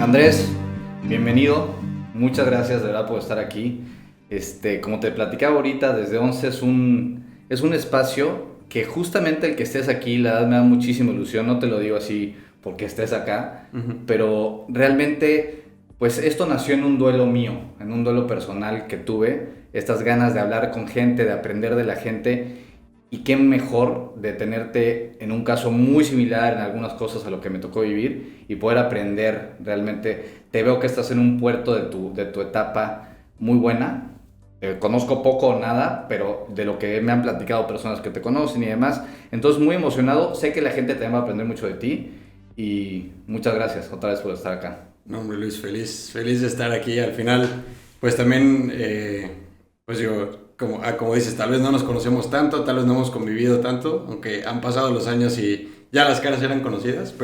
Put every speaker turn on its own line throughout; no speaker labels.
Andrés, bienvenido. Muchas gracias de verdad por estar aquí. Como te platicaba ahorita, desde 11 es un espacio que justamente el que estés aquí, la verdad me da muchísima ilusión. No te lo digo así porque estés acá, pero realmente, pues esto nació en un duelo mío, en un duelo personal que tuve. Estas ganas de hablar con gente, de aprender de la gente. Y qué mejor de tenerte en un caso muy similar en algunas cosas a lo que me tocó vivir y poder aprender realmente. Te veo que estás en un puerto de tu etapa muy buena. Conozco poco o nada, pero de lo que me han platicado personas que te conocen y demás. Entonces muy emocionado. Sé que la gente también va a aprender mucho de ti y muchas gracias otra vez por estar acá.
No, hombre, Luis, feliz de estar aquí. Al final, pues también, pues digo, como dices, tal vez no nos conocemos tanto, tal vez no hemos convivido tanto, aunque han pasado los años y ya las caras eran conocidas,
Sí.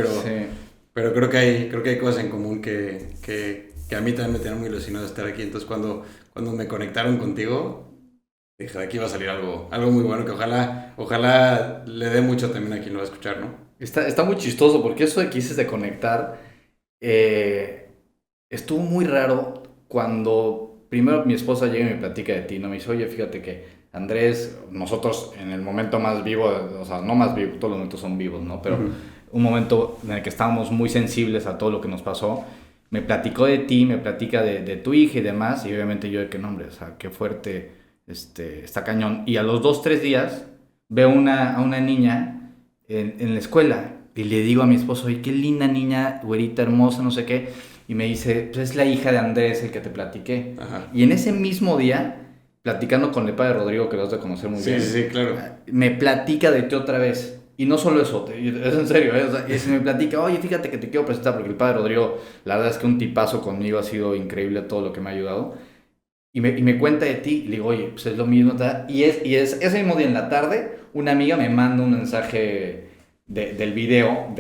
pero creo que hay cosas en común que a mí también me tienen muy ilusionado estar aquí. Entonces, cuando me conectaron contigo, dije, de aquí va a salir algo muy bueno que ojalá le dé mucho también a quien lo va a escuchar, ¿no?
Está muy chistoso porque eso de que dices de conectar. Eh, Estuvo muy raro cuando primero mi esposa llega y me platica de ti, ¿no? Me dice, oye, fíjate que Andrés, nosotros en el momento más vivo, o sea, no más vivo, todos los momentos son vivos, ¿no? Pero
Ujú.
un momento en el que estábamos muy sensibles a todo lo que nos pasó, me platicó de ti, me platica de tu hija y demás, y obviamente yo de qué nombre, o sea, qué fuerte, está cañón. Y a los 2, 3 días veo a una niña en la escuela y le digo a mi esposo, oye, qué linda niña, güerita, hermosa, no sé qué. Y me dice, pues es la hija de Andrés, el que te platiqué.
Ajá.
Y en ese mismo día, platicando con el padre Rodrigo, que lo has de conocer muy
Sí, sí,
bien,
sí, claro.
me platica de ti otra vez. Y no solo eso, es en serio, ¿eh? O sea, me platica, oye, fíjate que te quiero presentar, porque el padre Rodrigo, la verdad es que un tipazo conmigo, ha sido increíble todo lo que me ha ayudado. Y me cuenta de ti, y le digo, oye, pues es lo mismo. Y es ese mismo día en la tarde, una amiga me manda un mensaje del video,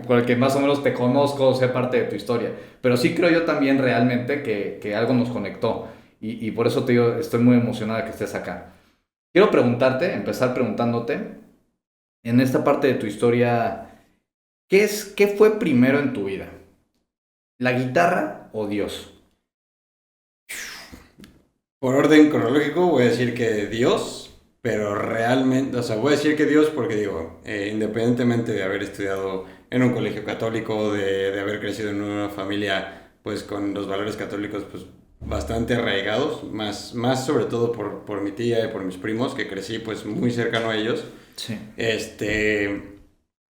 con el que más o menos te conozco, sé parte de tu historia. Pero sí creo yo también realmente que algo nos conectó. Y por eso te digo, estoy muy emocionada que estés acá. Quiero preguntarte, empezar preguntándote, en esta parte de tu historia, ¿qué fue primero en tu vida? ¿La guitarra o Dios?
Por orden cronológico voy a decir que Dios, pero realmente, o sea, voy a decir que Dios porque digo, independientemente de haber estudiado en un colegio católico, de haber crecido en una familia pues con los valores católicos pues bastante arraigados, más sobre todo por mi tía y por mis primos, que crecí pues muy cercano a ellos,
Sí.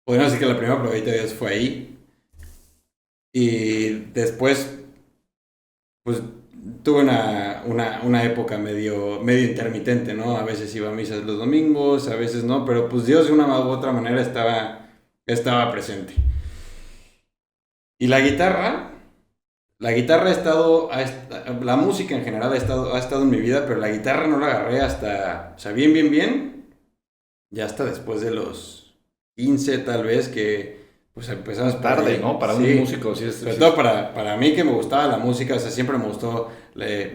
podríamos decir que la primera probadita de Dios fue ahí y después pues tuve una época medio intermitente, ¿no? A veces iba a misas los domingos, a veces no, pero pues Dios de una u otra manera estaba presente. Y la guitarra la música en general ha estado en mi vida, pero la guitarra no la agarré hasta, o sea, bien, ya hasta después de los 15 tal vez, que pues empezamos por
Tarde,
ahí.
¿no? Para un
Sí,
músico, sí,
sobre todo para mí que me gustaba la música, o sea, siempre me gustó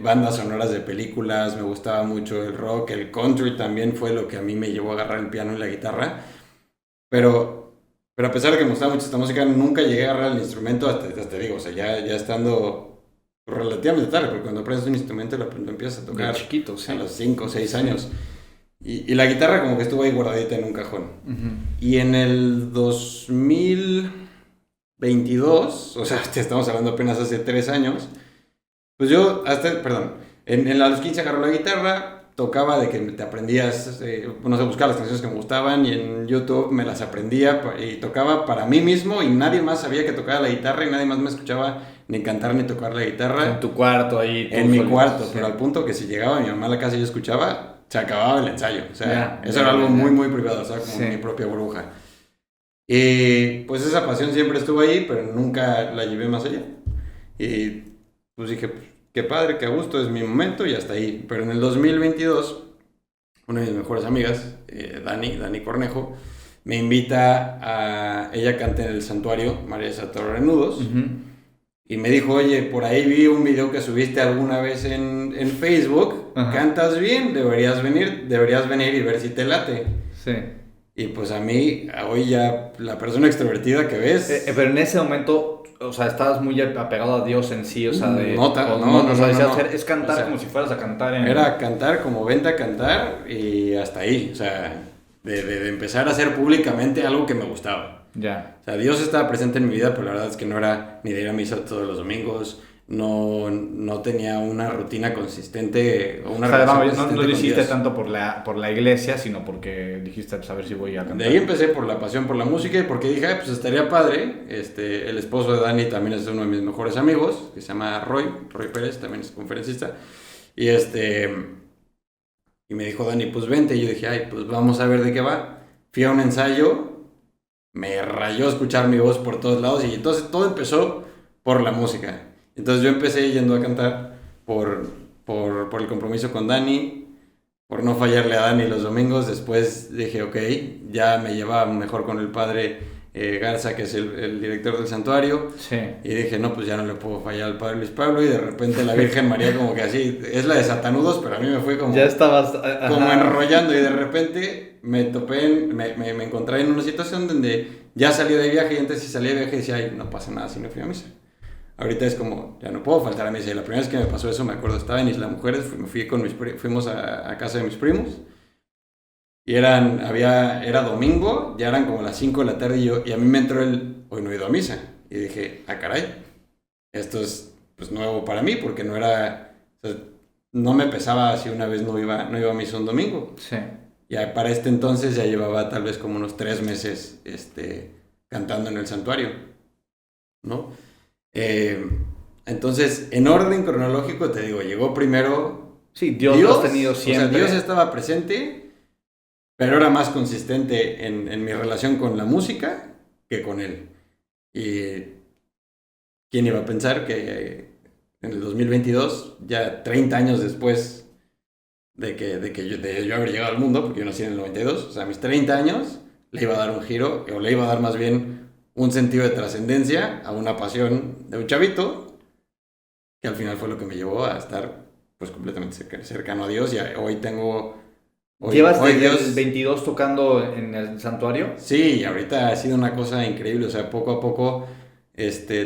bandas sonoras de películas, me gustaba mucho el rock, el country también fue lo que a mí me llevó a agarrar el piano y la guitarra, pero, pero a pesar de que me gustaba mucho esta música, nunca llegué a agarrar el instrumento hasta te digo, o sea, ya estando relativamente tarde, porque cuando aprendes un instrumento lo empiezas a
de
tocar
chiquito,
a
sí.
los 5 o 6
Sí.
años. Y la guitarra como que estuvo ahí guardadita en un cajón.
Ujú.
Y en el 2022, o sea, te estamos hablando apenas hace 3 años, pues yo, perdón, a los 15 agarré la guitarra, tocaba de que te aprendías, no sé, buscaba las canciones que me gustaban y en YouTube me las aprendía y tocaba para mí mismo y nadie más sabía que tocaba la guitarra y nadie más me escuchaba ni cantar ni tocar la
En
guitarra
tu cuarto ahí, tú
en mi
solito.
cuarto,
Sí.
pero al punto que si llegaba mi mamá a la casa y yo escuchaba, se acababa el ensayo. O sea,
Ya,
eso
ya,
era algo
ya,
muy,
ya.
muy privado, o sea, como
Sí.
mi propia burbuja. Y pues esa pasión siempre estuvo ahí, pero nunca la llevé más allá. Y pues dije, pues, qué padre, qué a gusto, es mi momento y hasta ahí. Pero en el 2022, una de mis mejores amigas, Dani Cornejo, me invita ella canta en el santuario María Sator Renudos.
Ujú.
Y me dijo, oye, por ahí vi un video que subiste alguna vez en Facebook,
Ajá.
cantas bien, deberías venir y ver si te late.
Sí.
Y pues a mí, hoy ya la persona extrovertida que ves,
Pero en ese momento, o sea, estabas muy apegado a Dios en sí, o sea,
No.
decías, es cantar
O sea,
como si fueras a cantar en...
era cantar como vente a cantar y hasta ahí. O sea, de empezar a hacer públicamente algo que me gustaba.
Ya.
O sea, Dios estaba presente en mi vida, pero la verdad es que no era ni de ir a misa todos los domingos, no tenía una rutina consistente o una
O sea,
relación
vamos, no
consistente
lo
con
hiciste
Dios.
tanto por la iglesia, sino porque dijiste, pues a ver si voy a
De
cantar.
ahí empecé por la pasión por la música y porque dije, "Ay, pues estaría padre". El esposo de Dani también es uno de mis mejores amigos, que se llama Roy Pérez, también es conferencista. Y y me dijo Dani, pues vente. Y yo dije, ay, pues vamos a ver de qué va. Fui a un ensayo, me rayó escuchar mi voz por todos lados y entonces todo empezó por la música. Entonces yo empecé yendo a cantar por, por el compromiso con Dani, por no fallarle a Dani los domingos. Después dije, ok, ya me llevaba mejor con el padre Garza, que es el director del santuario.
Sí.
Y dije, no, pues ya no le puedo fallar al padre Luis Pablo. Y de repente la Virgen María como que así, es la de Satanudos, pero a mí me fue como,
Ya estabas...
como enrollando. Y de repente me topé, me encontré en una situación donde ya salí de viaje. Y antes si salía de viaje decía, ay, no pasa nada si no fui a misa. Ahorita es como, ya no puedo faltar a misa. Y la primera vez que me pasó eso, me acuerdo, estaba en Isla Mujeres, fuimos a casa de mis primos. Y era domingo, ya eran como las 5 de la tarde y a mí me entró hoy no he ido a misa. Y dije, ah, caray, esto es pues nuevo para mí porque no era, o sea, no me pesaba si una vez no iba a misa un domingo.
Sí.
Ya para este entonces ya llevaba tal vez como unos 3 meses cantando en el santuario, ¿no? Entonces, en orden cronológico te digo, llegó primero
Sí, Dios lo has tenido siempre.
o sea, Dios estaba presente, pero era más consistente en mi relación con la música que con él. Y quién iba a pensar que en el 2022, ya 30 años después de yo haber llegado al mundo, porque yo nací en el 92, o sea, a mis 30 años, le iba a dar un giro, o le iba a dar más bien un sentido de trascendencia a una pasión de un chavito, que al final fue lo que me llevó a estar pues completamente cercano a Dios. Y hoy tengo...
¿Llevas desde el 22 tocando en el santuario?
Sí, ahorita ha sido una cosa increíble, o sea, poco a poco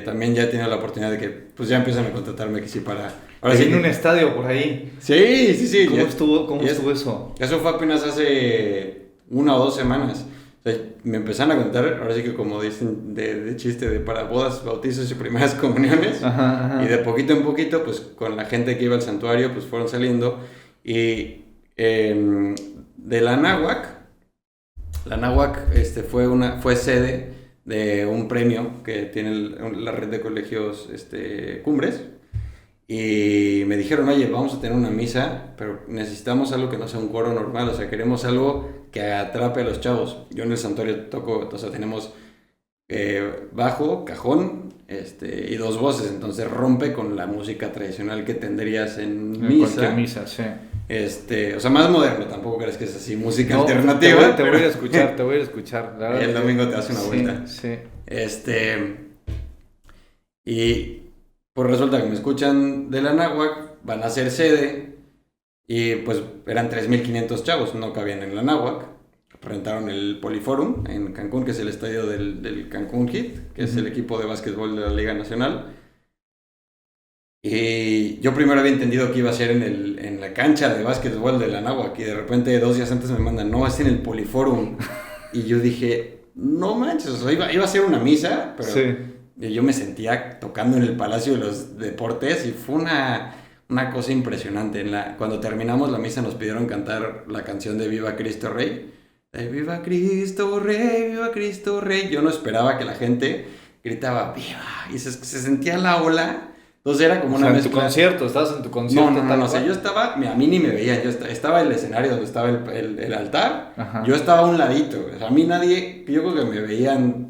también ya he tenido la oportunidad de que pues ya empiezan a contratarme que sí para...
Ahora sí, en un estadio por ahí.
Sí.
¿Cómo estuvo eso?
Eso fue apenas hace 1 o 2 semanas. O sea, me empezaron a contar, ahora sí que como dicen de chiste, para bodas, bautizos y primeras comuniones.
Ajá.
Y de poquito en poquito, pues con la gente que iba al santuario, pues fueron saliendo. Y de la Náhuac fue sede de un premio que tiene la red de colegios Cumbres. Y me dijeron, oye, vamos a tener una misa, pero necesitamos algo que no sea un coro normal, o sea, queremos algo que atrape a los chavos. Yo en el santuario toco, o sea, tenemos bajo, cajón, y 2 voces, entonces rompe con la música tradicional que tendrías en misa.
Cualquier misa, sí.
O sea, más moderno, tampoco crees que es así, música alternativa.
Te voy a escuchar, te voy a escuchar. La verdad,
El domingo te hace una vuelta.
Sí.
Y pues resulta que me escuchan de la Náhuac, van a hacer sede, y pues eran 3,500 chavos, no cabían en la Náhuac. Rentaron el Poliforum en Cancún, que es el estadio del Cancún Heat, que es el equipo de básquetbol de la Liga Nacional. Y yo primero había entendido que iba a ser en la cancha de básquetbol de la Náhuac, y de repente 2 días antes me mandan, no, es en el Poliforum. Y yo dije, no manches, o sea, iba a ser una misa, pero
sí.
Yo me sentía tocando en el Palacio de los Deportes y fue una cosa impresionante. Cuando terminamos la misa nos pidieron cantar la canción de Viva Cristo Rey. Viva Cristo Rey, viva Cristo Rey. Yo no esperaba que la gente gritaba viva y se sentía la ola. Entonces era como una mezcla.
En tu concierto, estabas en tu concierto.
No, o sea, yo estaba, a mí ni me veían, yo estaba en el escenario donde estaba el altar.
Ajá.
Yo estaba a un ladito, o sea, a mí nadie, yo creo que me veían,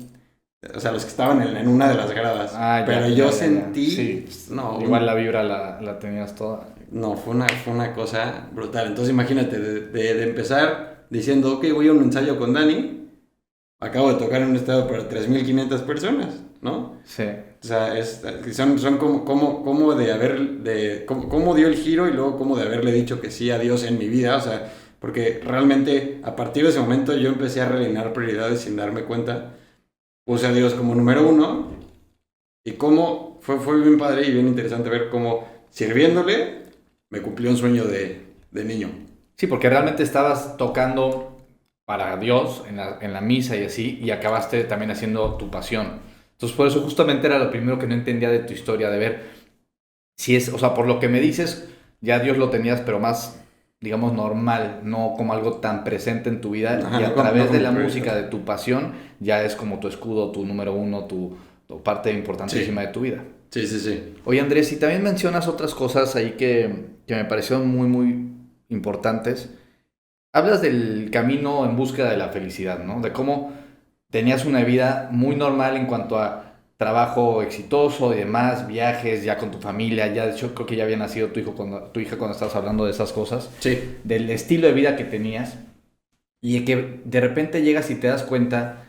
o sea, los que estaban en una de las gradas, pero yo sentí,
sí,
no,
igual la vibra la tenías toda.
No, fue una cosa brutal. Entonces imagínate, de empezar diciendo, ok, voy a un ensayo con Dani, acabo de tocar en un estadio para 3,500 personas, ¿no?
Sí.
O sea, son como cómo dio el giro y luego como de haberle dicho que sí a Dios en mi vida, o sea, porque realmente a partir de ese momento yo empecé a realinear prioridades sin darme cuenta. Puse a Dios como número 1 Y cómo fue bien padre y bien interesante ver cómo sirviéndole me cumplió un sueño de niño.
Sí, porque realmente estabas tocando para Dios en la misa y así, y acabaste también haciendo tu pasión. Entonces, por eso justamente era lo primero que no entendía de tu historia, de ver si es, o sea, por lo que me dices, ya Dios lo tenías, pero más, digamos, normal, no como algo tan presente en tu vida,
Ajá,
y
no,
a través
no
de
como
la
prioridad.
música, de tu pasión, ya es como tu escudo, tu número uno, tu parte importantísima de
Sí,
tu vida.
sí, sí, sí.
Oye, Andrés, y también mencionas otras cosas ahí que me parecieron muy, muy importantes. Hablas del camino en búsqueda de la felicidad, ¿no? De cómo tenías una vida muy normal en cuanto a trabajo exitoso y demás, viajes ya con tu familia, ya de hecho creo que ya había nacido tu hija cuando estabas hablando de esas cosas,
Sí.
del estilo de vida que tenías y que de repente llegas y te das cuenta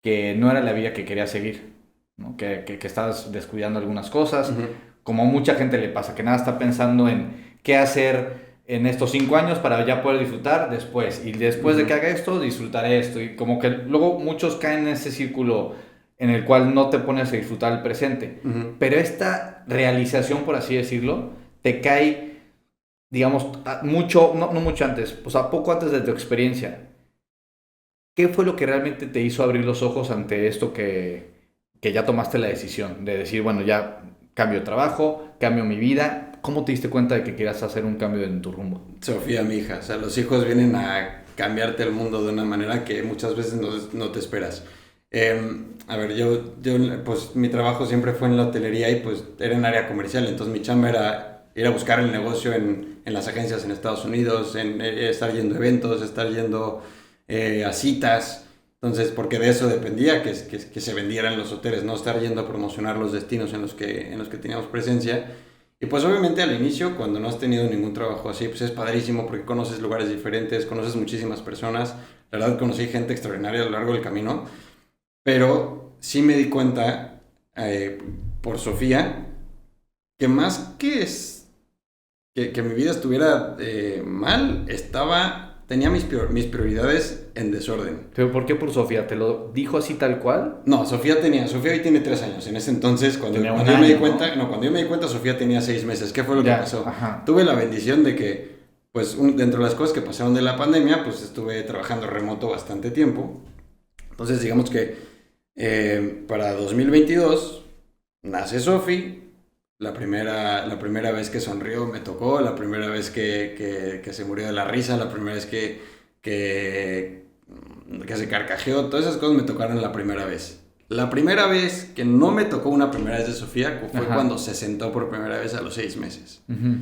que no era la vida que querías seguir, ¿no? Que estabas descuidando algunas cosas,
Ujú,
como mucha gente le pasa, que nada está pensando en qué hacer en estos 5 años para ya poder disfrutar después, y después de que
ujú,
haga esto, disfrutaré esto, y como que luego muchos caen en ese círculo en el cual no te pones a disfrutar el presente,
ujú.
pero esta realización, por así decirlo, te cae, digamos, mucho, no mucho antes, o sea, poco antes de tu experiencia. ¿Qué fue lo que realmente te hizo abrir los ojos ante esto que ya tomaste la decisión de decir, bueno, ya cambio de trabajo, cambio mi vida? ¿Cómo te diste cuenta de que querías hacer un cambio en tu rumbo?
Sofía, mi hija, o sea, los hijos vienen a cambiarte el mundo de una manera que muchas veces no te esperas. A ver, pues mi trabajo siempre fue en la hotelería y pues era en área comercial, entonces mi chamba era ir a buscar el negocio en las agencias en Estados Unidos, en estar yendo a eventos, estar yendo a citas, entonces porque de eso dependía que se vendieran los hoteles, no estar yendo a promocionar los destinos en los que teníamos presencia. Y pues obviamente al inicio, cuando no has tenido ningún trabajo así, pues es padrísimo porque conoces lugares diferentes, conoces muchísimas personas. La verdad conocí gente extraordinaria a lo largo del camino, pero sí me di cuenta por Sofía que más que mi vida estuviera mal, tenía mis prioridades en desorden.
¿Pero por qué por Sofía? ¿Te lo dijo así tal cual?
No, Sofía hoy tiene 3 años. En ese entonces,
Tenía un
cuando yo me di
año,
cuenta,
¿no?
no, cuando yo me di cuenta, Sofía tenía 6 meses. ¿Qué fue lo que
Ya,
pasó?
ajá.
Tuve la bendición de que, pues, dentro de las cosas que pasaron de la pandemia, pues estuve trabajando remoto bastante tiempo. Entonces, digamos que para 2022 nace Sofi. La primera vez que sonrió me tocó, la primera vez que se murió de la risa, la primera vez que, que se carcajeó, todas esas cosas me tocaron la primera vez. La primera vez que no me tocó una primera vez de Sofía fue cuando
Ajá.
se sentó por primera vez a los 6 meses.
Ujú.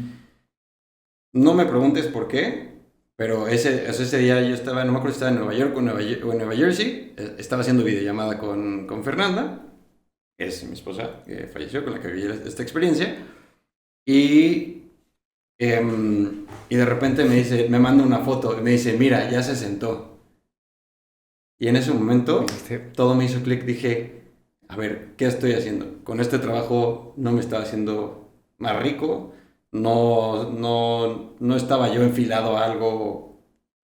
No me preguntes por qué, pero ese día yo estaba, no me acuerdo si estaba en Nueva York o en Nueva Jersey, estaba haciendo videollamada con Fernanda, que es mi esposa, que falleció, con la que viví esta experiencia, y, y de repente me manda una foto y me dice, mira, ya se sentó. Y en ese momento
Dijiste,
todo me hizo clic, dije, a ver, ¿qué estoy haciendo? Con este trabajo no me estaba haciendo más rico, no estaba yo enfilado a algo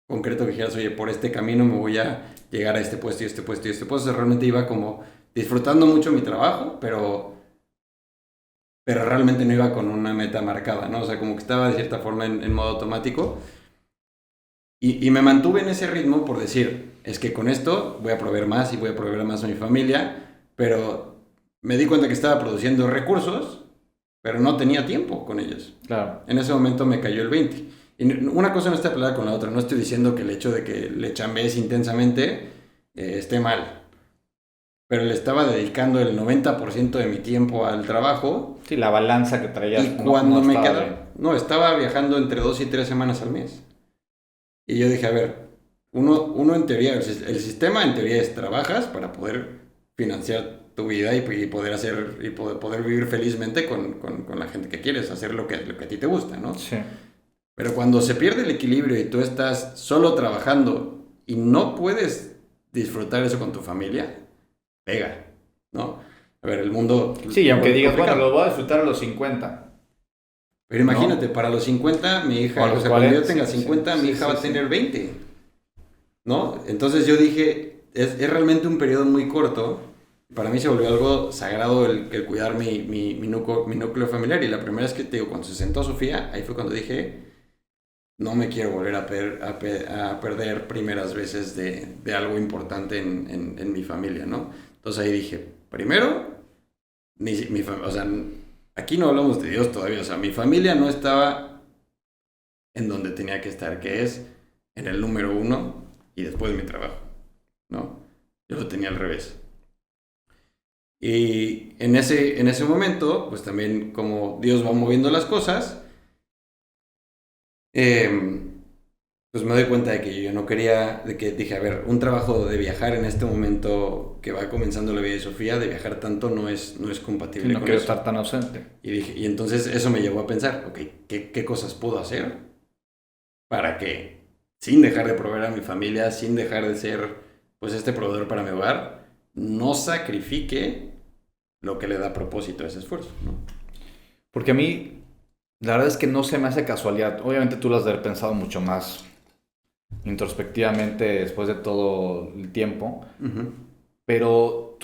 concreto que dijeras, oye, por este camino me voy a llegar a este puesto y este puesto y este puesto. Realmente iba como disfrutando mucho mi trabajo, pero realmente no iba con una meta marcada, ¿no? O sea, como que estaba de cierta forma en modo automático. Y me mantuve en ese ritmo por decir, es que con esto voy a proveer más y voy a proveer más a mi familia, pero me di cuenta que estaba produciendo recursos, pero no tenía tiempo con ellos.
claro.
En ese momento me cayó el 20. Y una cosa no está peleada con la otra. No estoy diciendo que el hecho de que le chambees intensamente esté mal, pero le estaba dedicando el 90% de mi tiempo al trabajo
Sí, la balanza que traías
y
no
cuando me
estaba bien.
quedaba, no, estaba viajando entre 2 y 3 semanas al mes. Y yo dije, a ver, uno en teoría, el sistema en teoría es trabajas para poder financiar tu vida y poder hacer, y poder vivir felizmente con la gente que quieres, hacer lo que a ti te gusta, ¿no?
Sí.
Pero cuando se pierde el equilibrio y tú estás solo trabajando y no puedes disfrutar eso con tu familia, pega, ¿no? A ver, el mundo
Sí,
lo
aunque
vuelve
digas, bueno, lo
complicado.
voy a disfrutar a los 50,
Pero
¿no?
imagínate, para los 50, mi
O a
hija, o
los
sea, cuando yo
40,
tenga
sí, sí,
50, mi
sí,
hija
sí,
va a
sí.
tener 20. ¿No? Entonces yo dije, es realmente un periodo muy corto Para mí se volvió algo sagrado el cuidar mi núcleo familiar. Y la primera vez que te digo, cuando se sentó Sofía, ahí fue cuando dije, no me quiero volver a perder primeras veces de algo importante en mi familia, ¿no? Entonces ahí dije, primero, o sea, aquí no hablamos de Dios todavía, o sea, mi familia no estaba en donde tenía que estar, que es en el número uno y después mi trabajo, ¿no? Yo lo tenía al revés. Y en ese momento, pues también como Dios va moviendo las cosas, pues me doy cuenta de que yo no quería, de que dije, a ver, un trabajo de viajar en este momento que va comenzando la vida de Sofía, de viajar tanto no es
Sí,
compatible
no
con
quiero
eso.
estar tan ausente.
Y dije, y entonces eso me llevó a pensar, ok, ¿qué cosas puedo hacer para que, sin dejar de proveer a mi familia, sin dejar de ser, pues, este proveedor para mi hogar, no sacrifique lo que le da propósito a ese esfuerzo, ¿no?
Porque a mí, la verdad es que no se me hace casualidad. Obviamente tú lo has de haber pensado mucho más introspectivamente después de todo el tiempo.
Uh-huh.
Pero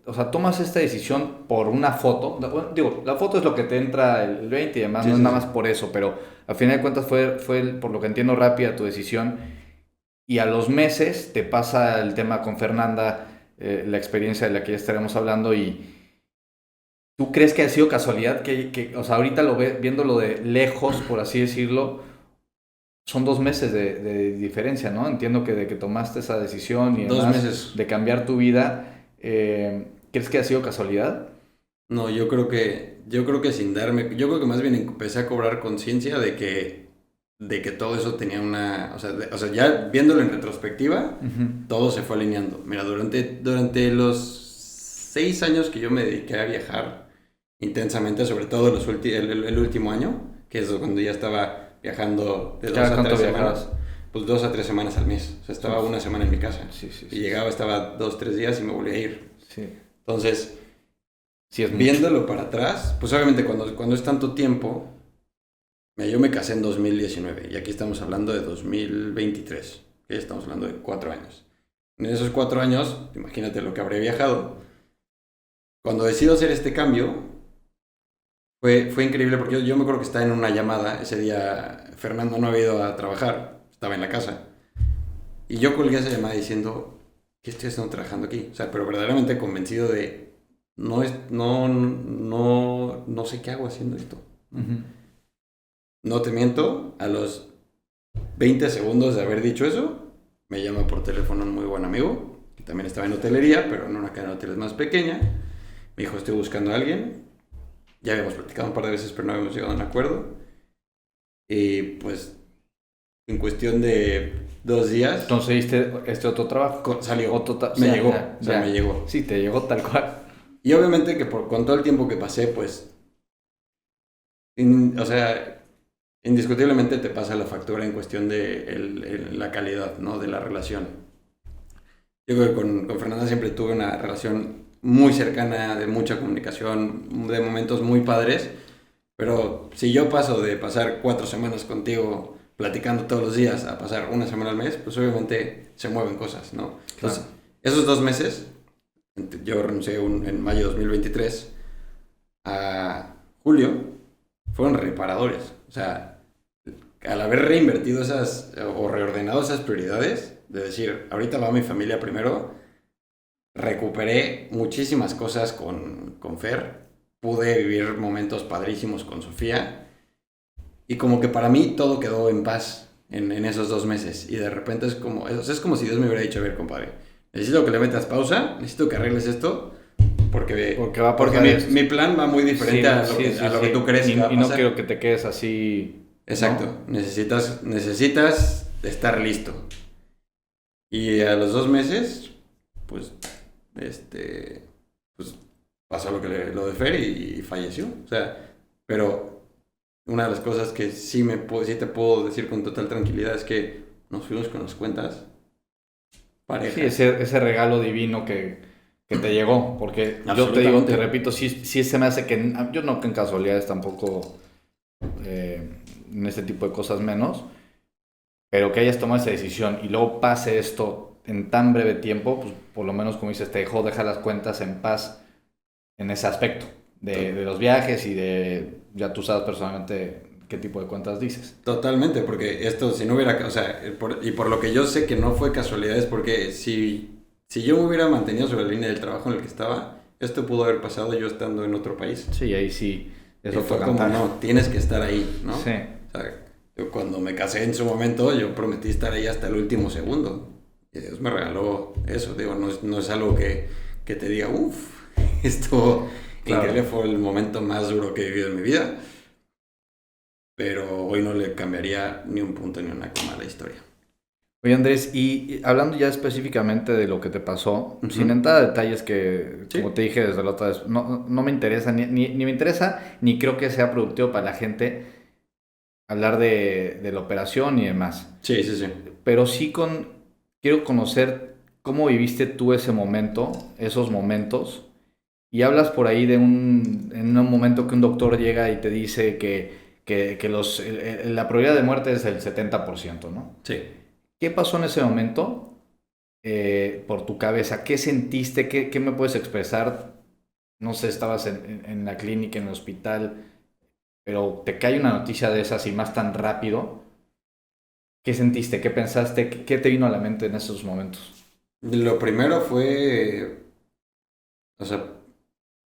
o sea, tomas esta decisión por una foto. Bueno, digo, la foto es lo que te entra el 20 y además
Sí,
no es
sí,
nada
sí.
más por eso, pero a final de cuentas fue por lo que entiendo, rápida tu decisión. Y a los meses te pasa el tema con Fernanda, la experiencia de la que ya estaremos hablando. Y tú crees que ha sido casualidad o sea, ahorita viéndolo de lejos, por así decirlo, son 2 meses de diferencia, ¿no? Entiendo que de que tomaste esa decisión y
Dos
además
meses.
de cambiar tu vida, ¿crees que ha sido casualidad?
No, yo creo que sin darme, yo creo que más bien empecé a cobrar conciencia de que todo eso tenía una, o sea, ya viéndolo en retrospectiva,
Ujú.
todo se fue alineando. Mira, durante los 6 años que yo me dediqué a viajar intensamente, sobre todo el último año, que es cuando ya estaba viajando de dos
¿Cada
a
cuánto
tres semanas,
viajabas?
pues 2 a 3 semanas al mes. O sea, estaba una semana en mi casa.
Sí, sí,
Y
sí.
llegaba, estaba 2, 3 días y me volvía a ir.
Sí,
Entonces,
sí es mucho.
viéndolo para atrás, pues obviamente cuando es tanto tiempo, mira, yo me casé en 2019 y aquí estamos hablando de 2023, que ya estamos hablando de 4 años. En esos 4 años, imagínate lo que habré viajado. Cuando decido hacer este cambio, fue increíble porque yo me acuerdo que estaba en una llamada, ese día Fernando no había ido a trabajar, estaba en la casa. Y yo colgué esa llamada diciendo, ¿qué estoy haciendo trabajando aquí? O sea, pero verdaderamente convencido de, no sé qué hago haciendo esto.
Ujú.
No te miento, a los 20 segundos de haber dicho eso, me llama por teléfono un muy buen amigo, que también estaba en hotelería, pero en una cadena de hoteles más pequeña. Me dijo, estoy buscando a alguien. Ya habíamos platicado un par de veces, pero no habíamos llegado a un acuerdo. Y pues, en cuestión de 2 días,
Entonces diste este otro trabajo.
salió.
O
Me
sea,
llegó,
ya,
o sea,
ya.
me llegó.
Sí, te llegó tal cual.
Y obviamente que con todo el tiempo que pasé, pues, o sea, indiscutiblemente te pasa la factura en cuestión de la calidad, ¿no? De la relación. Yo creo que con Fernanda siempre tuve una relación muy cercana, de mucha comunicación, de momentos muy padres, pero si yo paso de pasar 4 semanas contigo platicando todos los días a pasar una semana al mes, pues obviamente se mueven cosas, ¿no? Entonces,
Claro.
esos 2 meses, yo renuncié en mayo de 2023 a julio, fueron reparadores. O sea, al haber reinvertido esas o reordenado esas prioridades, de decir, ahorita va mi familia primero, recuperé muchísimas cosas con Fer, pude vivir momentos padrísimos con Sofía y como que para mí todo quedó en paz en esos 2 meses y de repente es como si Dios me hubiera dicho, a ver, compadre, necesito que le metas pausa, necesito que arregles esto
Porque va a
porque
pasar esto.
mi plan va muy diferente a lo que
Sí.
tú crees que va a
Y no
pasar.
quiero que te quedes así,
Exacto,
¿no?
necesitas estar listo. Y a los 2 meses, pues, pues pasó lo de Fer y falleció. O sea, pero una de las cosas que sí te puedo decir con total tranquilidad es que nos fuimos con las cuentas
Sí,
parejas.
ese regalo divino que te llegó, porque yo te digo,
Absolutamente.
te repito, sí se me hace que, yo no que en casualidades tampoco, en este tipo de cosas menos, pero que hayas tomado esa decisión y luego pase esto en tan breve tiempo, pues por lo menos como dices, te dejó dejar las cuentas en paz en ese aspecto de los viajes y de, ya tú sabes personalmente qué tipo de cuentas dices.
Totalmente, porque esto, si no hubiera, o sea, y por lo que yo sé que no fue casualidad, es porque si yo me hubiera mantenido sobre la línea del trabajo en el que estaba, esto pudo haber pasado yo estando en otro país.
Sí, ahí sí, es
Y
otro
fue como,
cantar.
no, tienes que estar ahí, ¿no?
Sí,
O sea, yo cuando me casé en su momento, yo prometí estar ahí hasta el último segundo. Y Dios me regaló eso, digo, no es algo que te diga, uff, esto
claro.
increíble, fue el momento más duro que he vivido en mi vida. Pero hoy no le cambiaría ni un punto ni una coma a la historia.
Oye Andrés, y hablando ya específicamente de lo que te pasó,
Ujú.
sin entrar a detalles que,
Sí,
como te dije desde la otra vez, no me interesa, ni me interesa, ni creo que sea productivo para la gente hablar de la operación y demás.
sí, sí, sí.
Pero sí quiero conocer cómo viviste tú ese momento, esos momentos, y hablas por ahí en un momento que un doctor llega y te dice que la probabilidad de muerte es el 70%, ¿no?
Sí.
¿Qué pasó en ese momento por tu cabeza? ¿Qué sentiste? ¿Qué me puedes expresar? No sé, estabas en la clínica, en el hospital, pero te cae una noticia de esas y más tan rápido. ¿Qué sentiste? ¿Qué pensaste? ¿Qué te vino a la mente en esos momentos?
Lo primero fue, o sea,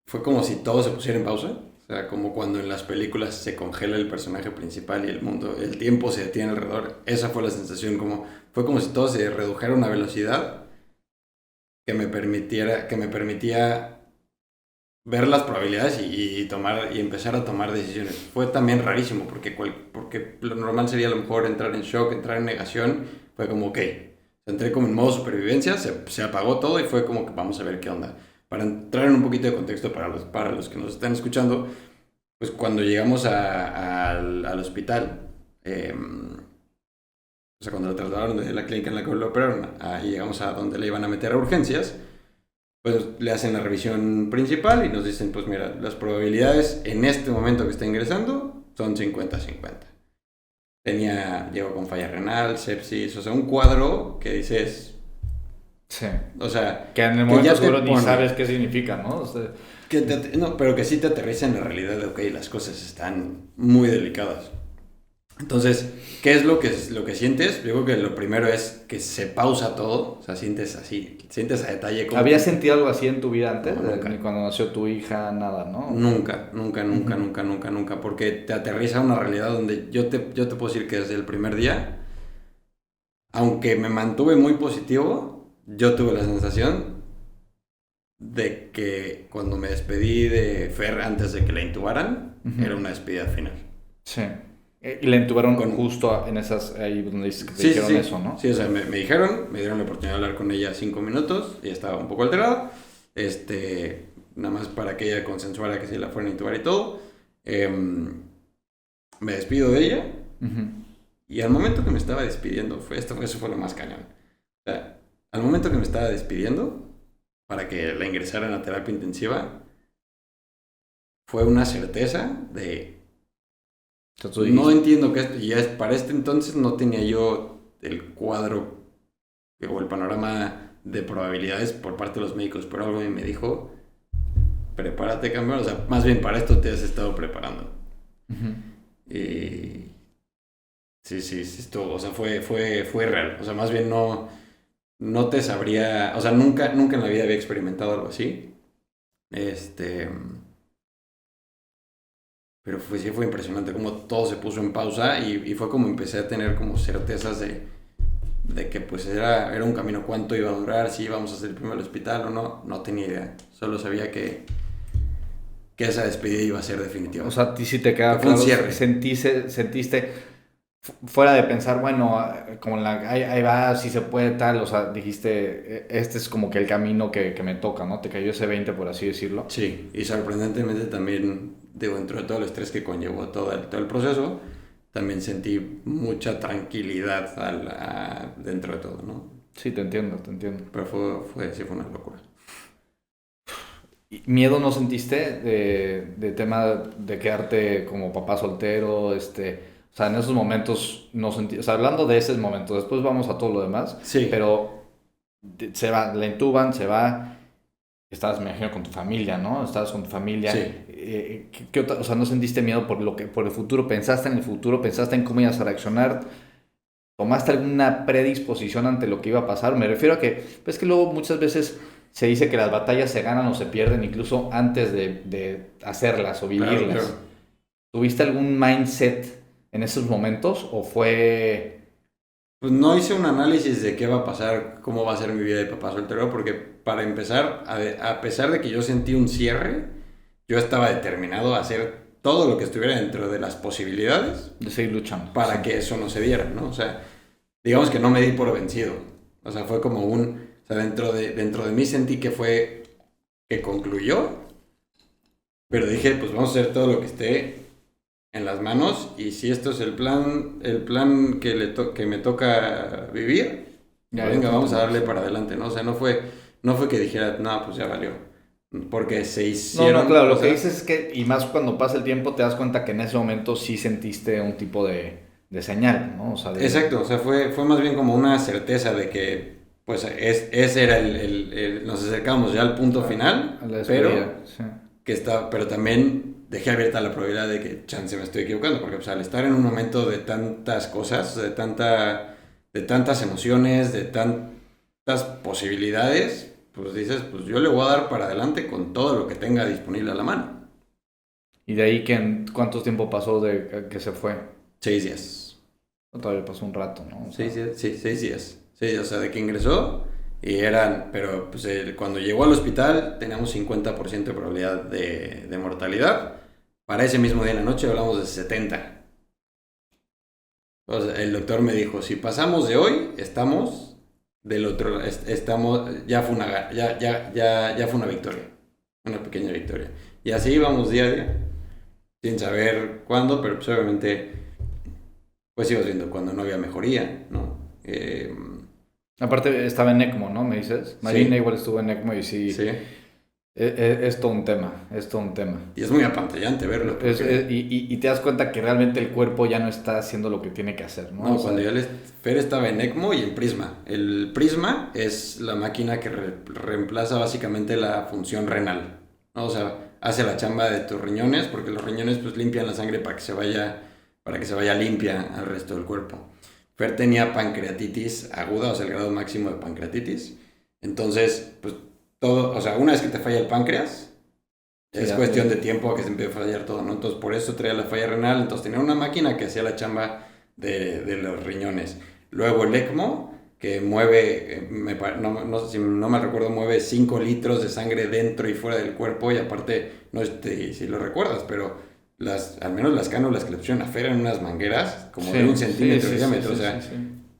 fue como si todo se pusiera en pausa. O sea, como cuando en las películas se congela el personaje principal y el mundo, el tiempo se detiene alrededor. Esa fue la sensación, fue como si todo se redujera a una velocidad que me permitía ver las probabilidades y tomar y empezar a tomar decisiones. Fue también rarísimo porque lo normal sería a lo mejor entrar en shock, entrar en negación. Fue como, ok, entré como en modo supervivencia, se apagó todo y fue como que vamos a ver qué onda. Para entrar en un poquito de contexto para los que nos están escuchando, pues cuando llegamos al hospital, o sea, cuando lo trasladaron de la clínica en la que lo operaron, ahí llegamos a donde le iban a meter a urgencias, pues le hacen la revisión principal y nos dicen, pues mira, las probabilidades en este momento que está ingresando son 50-50. Llegó con falla renal, sepsis, o sea, un cuadro que dices,
Sí.
o sea,
Que en el
que
momento
ya te
seguro ni
pone,
sabes qué significa, ¿no? O sea,
no, pero que sí te aterriza en la realidad de, ok, las cosas están muy delicadas. Entonces, ¿qué es lo que sientes? Yo creo que lo primero es que se pausa todo, o sea, sientes así, sientes a detalle cómo...
¿habías sentido algo así en tu vida antes?
No, nunca.
Ni cuando nació tu hija, nada, ¿no?
Nunca, nunca, nunca,
Ujú.
nunca, nunca, nunca, porque te aterriza a una realidad donde yo te puedo decir que desde el primer día, aunque me mantuve muy positivo, yo tuve la sensación de que cuando me despedí de Fer antes de que la intubaran,
Ujú.
era una despedida final.
Sí. Y la intubaron
Con,
justo en esas, ahí donde dices que te
sí, sí,
dijeron
sí,
eso, ¿no?
sí, o sea, me dijeron, me dieron la oportunidad de hablar con ella 5 minutos, ella estaba un poco alterada, nada más para que ella consensuara que se la fueran a intubar y todo. Me despido de ella.
Ujú.
Y al momento que me estaba despidiendo, eso fue lo más cañón. O sea, al momento que me estaba despidiendo, para que la ingresaran a terapia intensiva, fue una certeza de,
O sea, tú
no
dijiste,
entiendo qué es, para este entonces no tenía yo el cuadro o el panorama de probabilidades por parte de los médicos, pero algo me dijo, prepárate, campeón, o sea, más bien para esto te has estado preparando.
ujú.
Y sí, sí, sí, esto, o sea, fue real, o sea, más bien no te sabría, o sea, nunca en la vida había experimentado algo así. Este, pero sí fue impresionante como todo se puso en pausa y fue como empecé a tener como certezas de que pues era un camino, cuánto iba a durar, si íbamos a hacer primero el hospital o no, no tenía idea. Solo sabía que esa despedida iba a ser definitiva.
O sea, a ti sí te
Que
queda
fue un
claro,
cierre.
sentiste, fuera de pensar, bueno, como ahí va, si se puede tal, o sea, dijiste, este es como que el camino que me toca, ¿no? Te cayó ese 20 por así decirlo.
Sí, y sorprendentemente también, dentro de todo el estrés que conllevó todo el proceso, también sentí mucha tranquilidad dentro de todo, ¿no?
Sí, te entiendo, te entiendo.
Pero sí fue una locura.
¿Y miedo no sentiste de tema de quedarte como papá soltero, o sea, en esos momentos no sentí, o sea, hablando de ese momento, después vamos a todo lo demás,
Sí,
pero se va, la intuban, se va. Estabas, me imagino, con tu familia, ¿no? Estabas con tu familia.
Sí.
O sea, ¿no sentiste miedo por el futuro? ¿Pensaste en el futuro? ¿Pensaste en cómo ibas a reaccionar? ¿Tomaste alguna predisposición ante lo que iba a pasar? Me refiero a que, pues que luego muchas veces se dice que las batallas se ganan o se pierden incluso antes de hacerlas o
Claro,
vivirlas.
claro.
¿Tuviste algún mindset en esos momentos o fue...
Pues no hice un análisis de qué va a pasar, cómo va a ser mi vida de papá soltero, porque para empezar, a pesar de que yo sentí un cierre, yo estaba determinado a hacer todo lo que estuviera dentro de las posibilidades
de seguir luchando?
para
Sí.
que eso no se diera, ¿no? O sea, digamos que no me di por vencido. O sea, fue como o sea, dentro de mí sentí que que concluyó, pero dije, pues vamos a hacer todo lo que esté en las manos y si esto es el plan que me toca vivir,
Ya,
venga,
ya
vamos a
te
darle para adelante, ¿no? O sea, no fue que dijera, no, pues ya valió, porque se
No, no,
hicieron
claro, lo que
cosas.
dices es que, y más cuando pasa el tiempo, te das cuenta que en ese momento sí sentiste un tipo de señal, ¿no? O sea,
Exacto, o sea, fue más bien como una certeza de que, pues, ese era nos acercamos ya al punto final,
a la
pero
despedida, sí.
pero también dejé abierta la probabilidad de que chance me estoy equivocando, porque pues, al estar en un momento de tantas cosas, de tantas emociones, de tantas posibilidades, pues dices, pues yo le voy a dar para adelante con todo lo que tenga disponible a la mano.
Y de ahí que cuánto tiempo pasó de que se fue.
6 días.
Todavía pasó un rato, ¿no? O sea,
6 días, sí, 6 días. 6 días, o sea, de que ingresó y pero pues cuando llegó al hospital teníamos 50% de probabilidad de mortalidad. Para ese mismo día en la noche hablamos de 70. O sea, el doctor me dijo, si pasamos de hoy, estamos del otro, ya fue ya fue una victoria, una pequeña victoria. Y así íbamos día a día, sin saber cuándo, pero pues obviamente, pues ibas viendo cuando no había mejoría, ¿no?
aparte estaba en ECMO, ¿no? Me dices. Marina
Sí,
igual estuvo en ECMO y sí,
sí.
es todo un tema, es todo un tema.
Y es muy apantallante verlo, porque
Y te das cuenta que realmente el cuerpo ya no está haciendo lo que tiene que hacer, ¿no?
no,
O sea,
Fer estaba en ECMO y en Prisma. El Prisma es la máquina que reemplaza básicamente la función renal, ¿no? O sea, hace la chamba de tus riñones, porque los riñones pues limpian la sangre para que se vaya limpia al resto del cuerpo. Fer tenía pancreatitis aguda, o sea, el grado máximo de pancreatitis. Entonces, pues todo, o sea, una vez que te falla el páncreas,
sí,
es cuestión de tiempo a que se empiece a fallar todo, ¿no? Entonces, por eso traía la falla renal. Entonces, tenía una máquina que hacía la chamba de los riñones. Luego, el ECMO, que mueve, no sé si no me recuerdo, mueve 5 litros de sangre dentro y fuera del cuerpo. Y aparte, no sé si lo recuerdas, pero al menos las cánulas que le pusieron a Fer en unas mangueras, como de un centímetro de diámetro. O sea,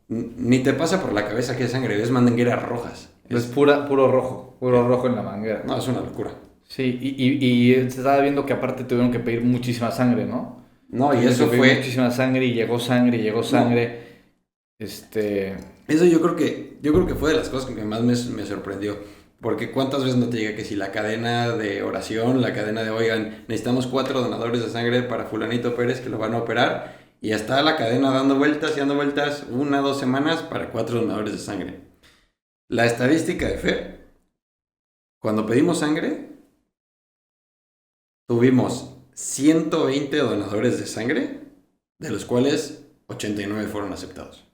ni te pasa por la cabeza que es sangre, ves mangueras rojas.
Es puro rojo en la manguera.
No, es una locura.
Sí, y se estaba viendo que aparte tuvieron que pedir muchísima sangre, ¿no?
No, y
Tuvieron que
eso
pedir
fue.
muchísima sangre y llegó sangre y llegó
No,
sangre. Este...
eso yo creo que fue de las cosas que más me sorprendió. Porque cuántas veces no te llega que si la cadena de oración, la cadena de, oigan, necesitamos 4 donadores de sangre para fulanito Pérez que lo van a operar. Y está la cadena dando vueltas y dando vueltas 1 o 2 semanas para 4 donadores de sangre. La estadística de Fer, cuando pedimos sangre, tuvimos 120 donadores de sangre, de los cuales 89 fueron aceptados.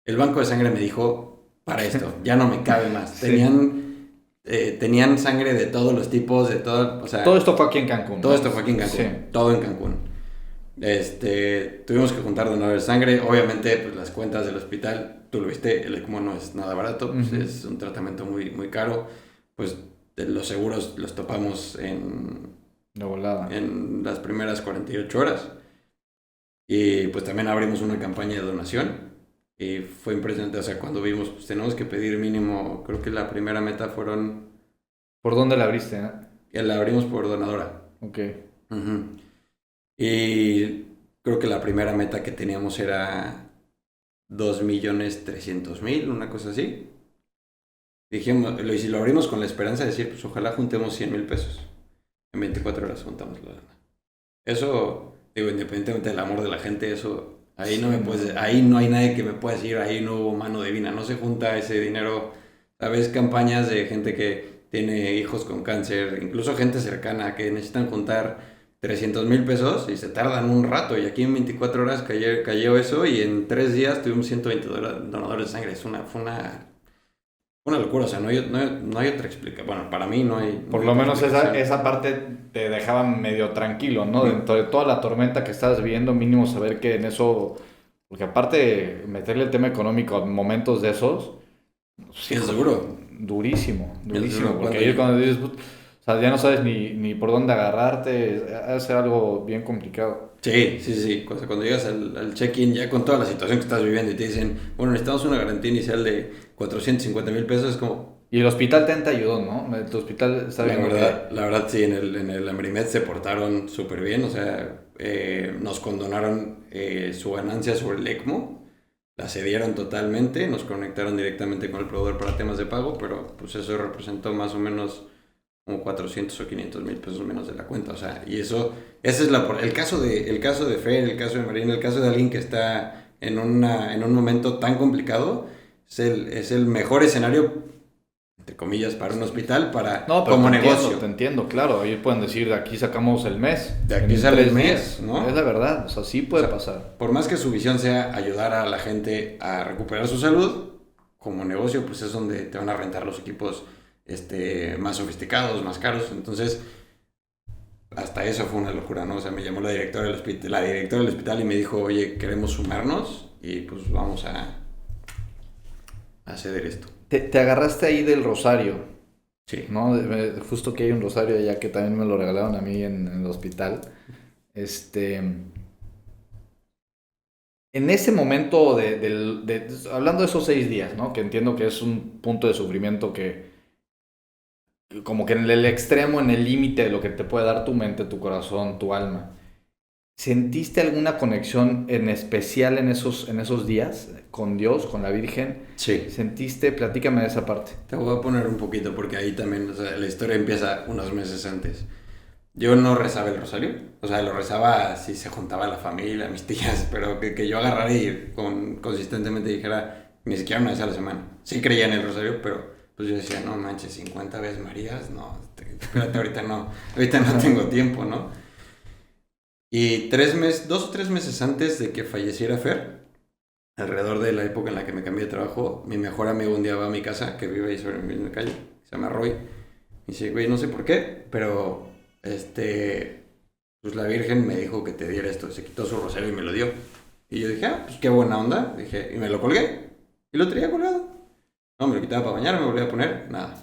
El banco de sangre me dijo, para esto, ya no me cabe más.
Sí.
Tenían sangre de todos los tipos, de todo, o sea...
Todo esto fue aquí en Cancún, ¿no?
Todo esto fue aquí en Cancún,
Sí.
todo en Cancún. Tuvimos que juntar donadores de sangre, obviamente pues las cuentas del hospital, tú lo viste, el ECMO no es nada barato, pues, es un tratamiento muy, muy caro, pues los seguros los topamos
De volada.
en las primeras 48 horas. Y pues también abrimos una campaña de donación. Y fue impresionante, o sea, cuando vimos, pues tenemos que pedir mínimo, creo que la primera meta fueron,
¿Por dónde la abriste?
la abrimos por donadora.
Ok.
Ujú. Y creo que la primera meta que teníamos era 2.300.000, una cosa así. Dijimos, si lo abrimos con la esperanza de decir, pues ojalá juntemos 100,000 pesos. En 24 horas juntamos la lana. Eso, digo, independientemente del amor de la gente, eso Ahí no me puedes, ahí no hay nadie que me pueda decir, ahí no hubo mano divina, no se junta ese dinero. Sabes, campañas de gente que tiene hijos con cáncer, incluso gente cercana que necesitan juntar 300,000 pesos y se tardan un rato. Y aquí en 24 horas cayó eso y en 3 días tuvimos 120 donadores de sangre. Fue una locura, o sea, no hay otra explicación. Bueno, para mí no hay.
Por
No hay
lo
otra
menos
explicación.
esa parte te dejaba medio tranquilo, ¿no? Dentro de toda la tormenta que estabas viviendo, mínimo saber que en eso, porque aparte meterle el tema económico a momentos de esos, sí,
Es duro.
durísimo,
Es
durísimo,
duro.
porque ahí cuando dices, "Put", o sea, ya no sabes ni por dónde agarrarte, va a ser algo bien complicado.
Sí, sí, sí. Cuando llegas al check-in, ya con toda la situación que estás viviendo y te dicen, bueno, necesitamos una garantía inicial de 450,000 pesos, es como,
Y el hospital te ayudó, ¿no? El hospital está viendo
la verdad sí, en el Amerimed se portaron súper bien, o sea, nos condonaron su ganancia sobre el ECMO, la cedieron totalmente, nos conectaron directamente con el proveedor para temas de pago, pero pues eso representó más o menos como 400 o 500 mil pesos menos de la cuenta, o sea, y ese es el caso de Fer, el caso de Marina, el caso de alguien que está en un momento tan complicado, es el mejor escenario, entre comillas, para un hospital,
No, pero
como
te
negocio.
entiendo, te entiendo, claro. Ellos pueden decir, de aquí sacamos el mes.
De aquí
en
sale el
3
mes,
días.
¿no?
Es la verdad, o sea, sí puede
O sea,
pasar.
por más que su visión sea ayudar a la gente a recuperar su salud, como negocio, pues es donde te van a rentar los equipos más sofisticados, más caros. Entonces, hasta eso fue una locura, ¿no? O sea, me llamó la directora del hospital y me dijo, oye, queremos sumarnos y pues vamos a ceder esto.
Te agarraste ahí del rosario,
Sí.
¿no? Justo que hay un rosario allá que también me lo regalaron a mí en el hospital. En ese momento hablando de esos 6 días, ¿no? Que entiendo que es un punto de sufrimiento que, como que en el extremo, en el límite de lo que te puede dar tu mente, tu corazón, tu alma. ¿Sentiste alguna conexión en especial en esos días con Dios, con la Virgen?
Sí.
Platícame de esa parte.
Te voy a poner un poquito porque ahí también, o sea, la historia empieza unos meses antes. Yo no rezaba el rosario, o sea, lo rezaba si se juntaba la familia, mis tías, pero que yo agarrara y consistentemente dijera ni siquiera una vez a la semana. Sí creía en el rosario, pero pues yo decía, no manches, 50 veces Marías, no, espérate, ahorita no tengo tiempo, ¿no? Y 2 o 3 meses antes de que falleciera Fer, alrededor de la época en la que me cambié de trabajo, mi mejor amigo un día va a mi casa, que vive ahí sobre mi misma calle, se llama Roy, y dice, güey, no sé por qué, pero pues la Virgen me dijo que te diera esto, se quitó su rosario y me lo dio. Y yo dije, pues qué buena onda, dije, y me lo colgué, y lo traía colgado. No, me lo quitaba para bañar, me volvía a poner, nada.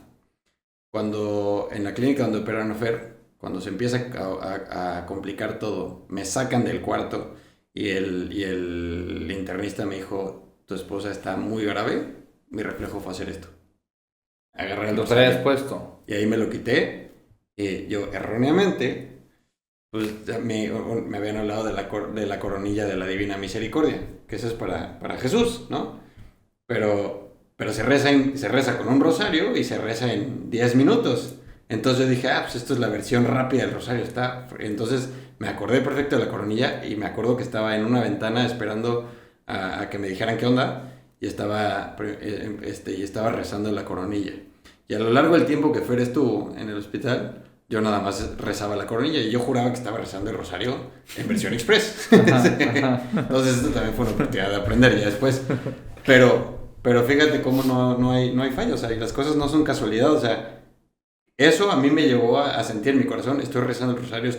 Cuando en la clínica donde operaron a Fer, cuando se empieza a complicar todo, me sacan del cuarto y el internista me dijo, tu esposa está muy grave, mi reflejo fue hacer esto. Agarré el
Lo traías
rosario
puesto.
y ahí me lo quité. Y yo erróneamente, pues me habían hablado de la coronilla de la Divina Misericordia, que eso es para Jesús, ¿no? Pero se reza con un rosario y se reza en 10 minutos. Entonces yo dije, pues esto es la versión rápida del rosario. Entonces me acordé perfecto de la coronilla y me acuerdo que estaba en una ventana esperando a que me dijeran qué onda y estaba rezando la coronilla. Y a lo largo del tiempo que Fer estuvo en el hospital, yo nada más rezaba la coronilla y yo juraba que estaba rezando el rosario en versión express. Entonces esto también fue una oportunidad de aprender ya después. Pero fíjate cómo no hay fallo, o sea, y las cosas no son casualidad, o sea, eso a mí me llevó a sentir en mi corazón, estoy rezando el rosario,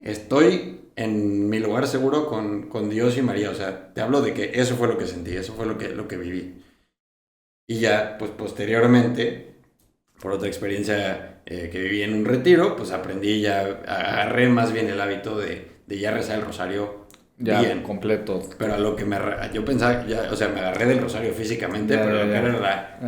estoy en mi lugar seguro con Dios y María, o sea, te hablo de que eso fue lo que sentí, eso fue lo que viví. Y ya, pues posteriormente, por otra experiencia que viví en un retiro, pues aprendí ya, agarré más bien el hábito de ya rezar el rosario
Ya,
bien.
completo.
Pero a lo que yo pensaba, ya, o sea, me agarré del rosario físicamente,
Ya,
pero
ya,
lo que
ya.
era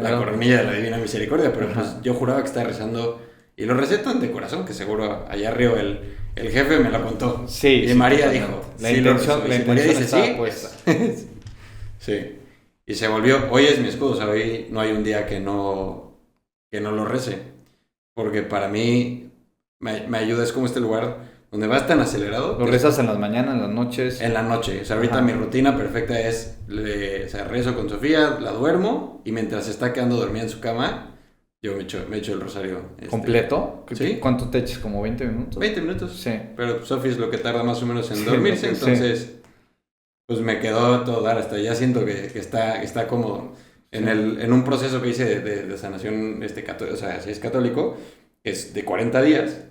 la
Ajá.
coronilla de la Divina Misericordia, pero
Ajá.
pues yo juraba que estaba rezando, y lo recé tan de corazón que seguro allá arriba el jefe me lo contó.
Sí,
Y
sí,
María
totalmente.
dijo,
La
sí,
intención,
lo rezó.
la
Y si María
intención
dice
estaba
sí,
puesta.
sí. Y se volvió, hoy es mi escudo, o sea, hoy no hay un día que no lo rece, porque para mí me ayuda, es como este lugar donde vas tan acelerado.
¿Lo rezas en las mañanas, en las noches?
En la noche. O sea, ahorita mi rutina perfecta es, o sea, rezo con Sofía, la duermo y mientras se está quedando dormida en su cama, yo me echo el rosario.
¿Completo?
¿Sí?
¿Cuánto te echas? ¿Como 20 minutos?
20 minutos.
Sí.
Pero Sofía es lo que tarda más o menos en dormirse, entonces pues me quedó todo dar. Hasta ya siento que está cómodo. En un proceso que hice de sanación, o sea, si es católico, es de 40 días.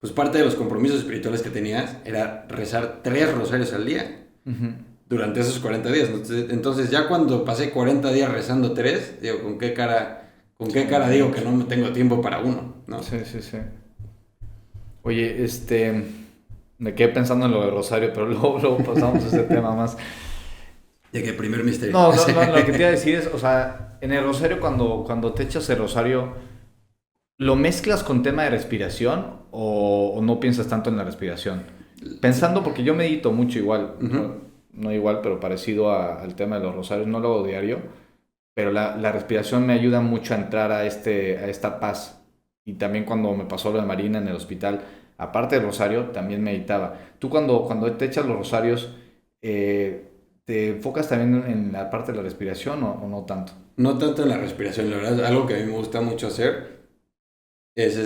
Pues parte de los compromisos espirituales que tenías era rezar 3 rosarios al día durante esos 40 días. Entonces ya cuando pasé 40 días rezando 3, digo, ¿con qué cara digo que no tengo tiempo para uno? ¿No?
Sí. Oye, me quedé pensando en lo de Rosario, pero luego pasamos a ese tema más.
Ya que primer misterio.
No, lo que te iba a decir es, o sea, en el Rosario cuando te echas el Rosario, ¿lo mezclas con tema de respiración o no piensas tanto en la respiración? Pensando, porque yo medito mucho igual, no igual, pero parecido al tema de los rosarios, no lo hago diario, pero la respiración me ayuda mucho a entrar a esta paz. Y también cuando me pasó lo de Marina en el hospital, aparte del rosario, también meditaba. Tú cuando te echas los rosarios, ¿te enfocas también en la parte de la respiración o no tanto?
No tanto en la respiración, la verdad, algo que a mí me gusta mucho hacer es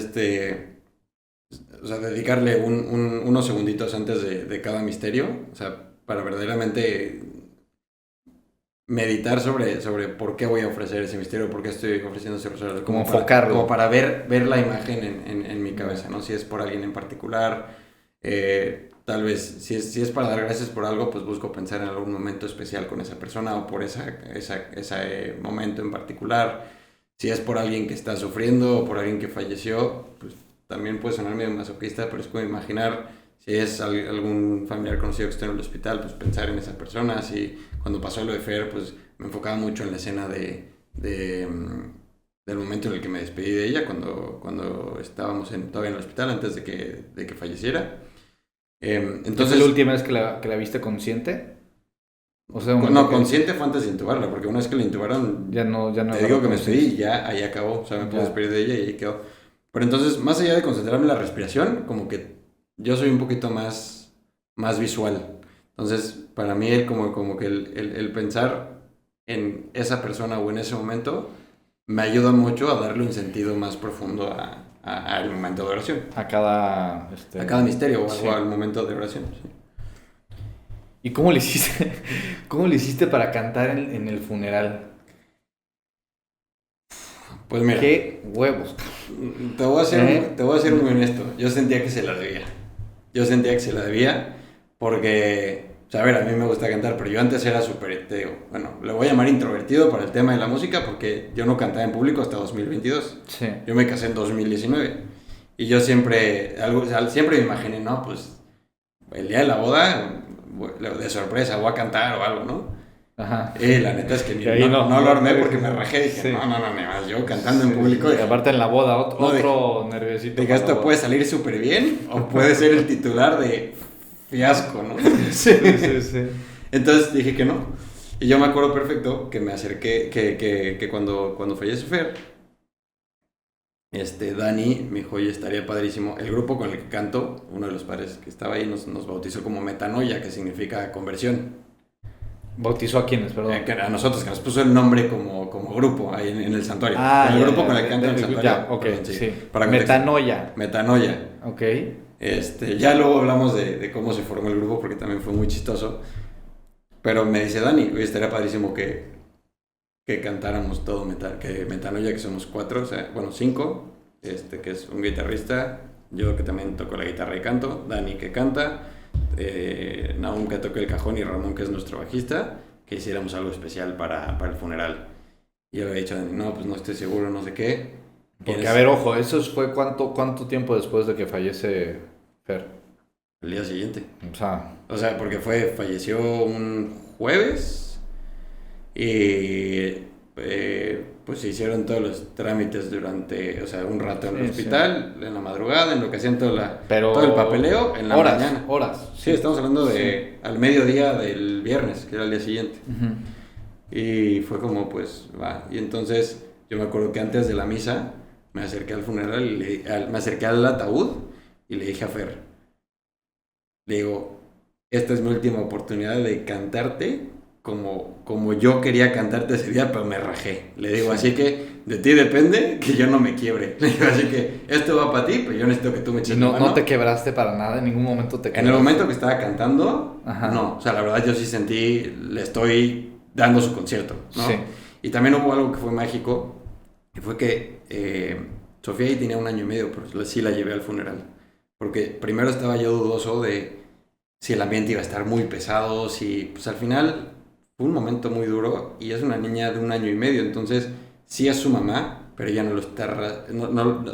o sea, dedicarle unos segunditos antes de cada misterio, o sea, para verdaderamente meditar sobre por qué voy a ofrecer ese misterio, por qué estoy ofreciendo ese rosario.
Como enfocarlo.
Como para ver la imagen en mi cabeza, ¿no? Si es por alguien en particular, tal vez, si es para dar gracias por algo, pues busco pensar en algún momento especial con esa persona o por ese momento en particular. Si es por alguien que está sufriendo o por alguien que falleció, pues también puede sonar medio masoquista, pero es como imaginar si es algún familiar conocido que está en el hospital, pues pensar en esa persona. Si cuando pasó lo de Fer, pues me enfocaba mucho en la escena del momento en el que me despedí de ella, cuando estábamos todavía en el hospital antes de que falleciera.
Entonces, ¿es la última vez que la viste consciente? O sea,
consciente fue antes de intubarla, porque una vez que la intubaron,
ya no
te digo que me despedí y ya ahí acabó. O sea, me pude despedir de ella y ahí quedó. Pero entonces, más allá de concentrarme en la respiración, como que yo soy un poquito más visual. Entonces, para mí, como que el pensar en esa persona o en ese momento me ayuda mucho a darle un sentido más profundo al momento de oración.
A cada
misterio o al momento de oración. Sí.
¿Y cómo le hiciste? ¿Cómo le hiciste para cantar en el funeral?
Pues mira.
¡Qué huevos!
Te voy a ser muy honesto. Yo sentía que se la debía porque, o sea, a ver, a mí me gusta cantar, pero yo antes era súper, bueno, le voy a llamar introvertido para el tema de la música porque yo no cantaba en público hasta 2022.
Sí.
Yo me casé en 2019 y yo siempre me imaginé, no, pues el día de la boda, de sorpresa, voy a cantar o algo, ¿no?
Ajá.
La neta es que no lo armé porque me rajé. Dije, sí. no, yo cantando en público.
Y aparte en la boda, otro nerviosito.
Dije, esto puede salir súper bien o puede ser el titular de fiasco, ¿no?
Sí.
Entonces dije que no. Y yo me acuerdo perfecto que me acerqué, que cuando fallece Fer, Dani me dijo, oye, estaría padrísimo. El grupo con el que canto, uno de los padres que estaba ahí, nos bautizó como Metanoia, que significa conversión.
¿Bautizó a quiénes, perdón?
A nosotros, que nos puso el nombre como grupo ahí en el santuario.
El
grupo con el que canto en el santuario.
Ya, ok, perdón, sí.
Metanoia.
Ok.
Ya luego hablamos de cómo se formó el grupo, porque también fue muy chistoso. Pero me dice Dani, oye, estaría padrísimo que cantáramos todo que Metanoia, que somos 4, o sea, bueno, 5, que es un guitarrista, yo que también toco la guitarra y canto, Dani que canta, Nahum que toca el cajón y Ramón que es nuestro bajista, que hiciéramos algo especial para el funeral. Y yo le había dicho, no, pues no estoy seguro, no sé qué.
Porque, a ver, ojo, ¿eso fue cuánto tiempo después de que fallece Fer?
El día siguiente.
O
sea, porque falleció un jueves y pues se hicieron todos los trámites durante, o sea, un rato en el hospital, en la madrugada, en lo que hacían todo el papeleo, en la mañana.
Horas.
Sí, estamos hablando de al mediodía del viernes, que era el día siguiente. Uh-huh. Y fue como, pues, va. Y entonces yo me acuerdo que antes de la misa me acerqué al funeral, me acerqué al ataúd y le dije a Fer, le digo, esta es mi última oportunidad de cantarte como yo quería cantarte ese día, pero me rajé. Le digo, así que de ti depende que yo no me quiebre. Le digo, así que esto va para ti, pero yo necesito que tú me eches
Y
la
no,
mano.
no te quebraste para nada, en ningún momento te quebraste.
En el momento que estaba cantando,
Ajá.
no. O sea, la verdad yo sí sentí, le estoy dando su concierto, ¿no?
Sí.
Y también hubo algo que fue mágico, que fue que Sofía ahí tenía 1 año y medio, pero sí la llevé al funeral. Porque primero estaba yo dudoso de si el ambiente iba a estar muy pesado, si, pues al final fue un momento muy duro y es una niña de 1 año y medio, entonces sí es su mamá, pero ella no lo está,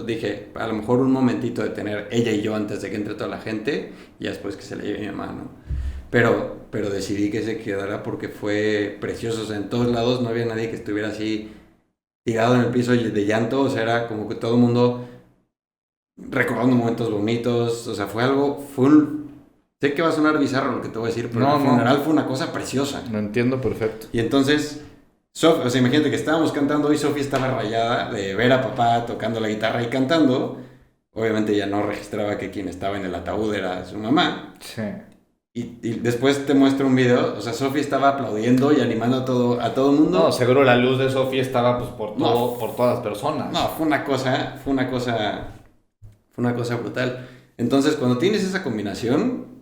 dije, a lo mejor un momentito de tener ella y yo antes de que entre toda la gente y después que se le lleve mi mamá, ¿no? Pero decidí que se quedara porque fue precioso, o sea, en todos lados no había nadie que estuviera así tirado en el piso de llanto, o sea, era como que todo el mundo recordando momentos bonitos, o sea, sé que va a sonar bizarro lo que te voy a decir, pero
No,
el
no.
funeral fue una cosa preciosa.
Lo entiendo perfecto.
Y entonces, o sea, imagínate que estábamos cantando y Sofía estaba rayada de ver a papá tocando la guitarra y cantando. Obviamente ella no registraba que quien estaba en el ataúd era su mamá.
Sí.
Y después te muestro un video, o sea, Sofía estaba aplaudiendo y animando a todo el mundo.
No, seguro la luz de Sofía estaba pues por todo,
No.
por todas las personas.
No, fue una cosa brutal. Entonces, cuando tienes esa combinación,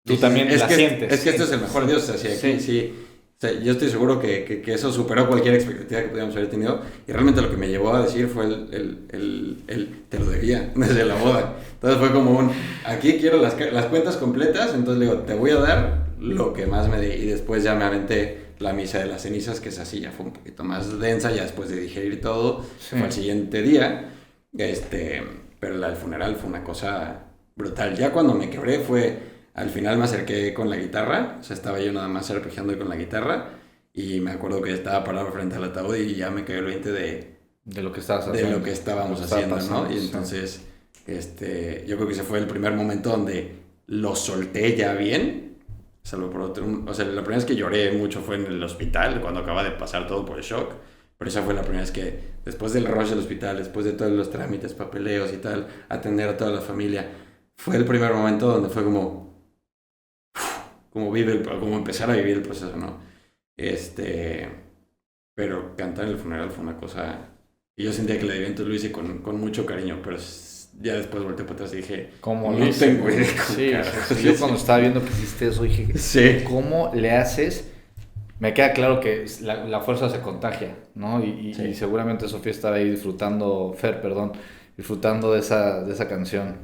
Tú también la sientes.
Es que
sí.
esto es el mejor Dios. O sea, sí. O sea, yo estoy seguro que eso superó cualquier expectativa que pudiéramos haber tenido. Y realmente lo que me llevó a decir fue te lo debía desde la boda. Entonces fue como aquí quiero las cuentas completas. Entonces le digo, te voy a dar lo que más me dé. Y después ya me aventé la misa de las cenizas, que es así, ya fue un poquito más densa, ya después de digerir todo.
Sí.
Fue el siguiente día. Pero el funeral fue una cosa brutal. Ya cuando me quebré al final me acerqué con la guitarra, o sea, estaba yo nada más arpegiando con la guitarra y me acuerdo que estaba parado frente al ataúd y ya me cayó el 20
de lo que estabas haciendo.
de lo que estábamos haciendo, pasando, ¿no? Y entonces, yo creo que ese fue el primer momento donde lo solté ya bien, salvo por otro, o sea, la primera vez que lloré mucho fue en el hospital, cuando acaba de pasar todo por el shock, pero esa fue la primera vez que, después del rush del hospital, después de todos los trámites, papeleos y tal, atender a toda la familia, fue el primer momento donde fue como empezar a vivir el proceso, ¿no? Pero cantar en el funeral fue una cosa, y yo sentía que la de entonces lo hice con mucho cariño, pero ya después volteé para atrás y dije,
¿cómo
no tengo idea cómo
sí,
carajo.
yo cuando estaba viendo que hiciste eso dije,
sí.
¿Cómo le haces? Me queda claro que la fuerza se contagia, ¿no? Y seguramente Sofía estaba ahí disfrutando de esa canción.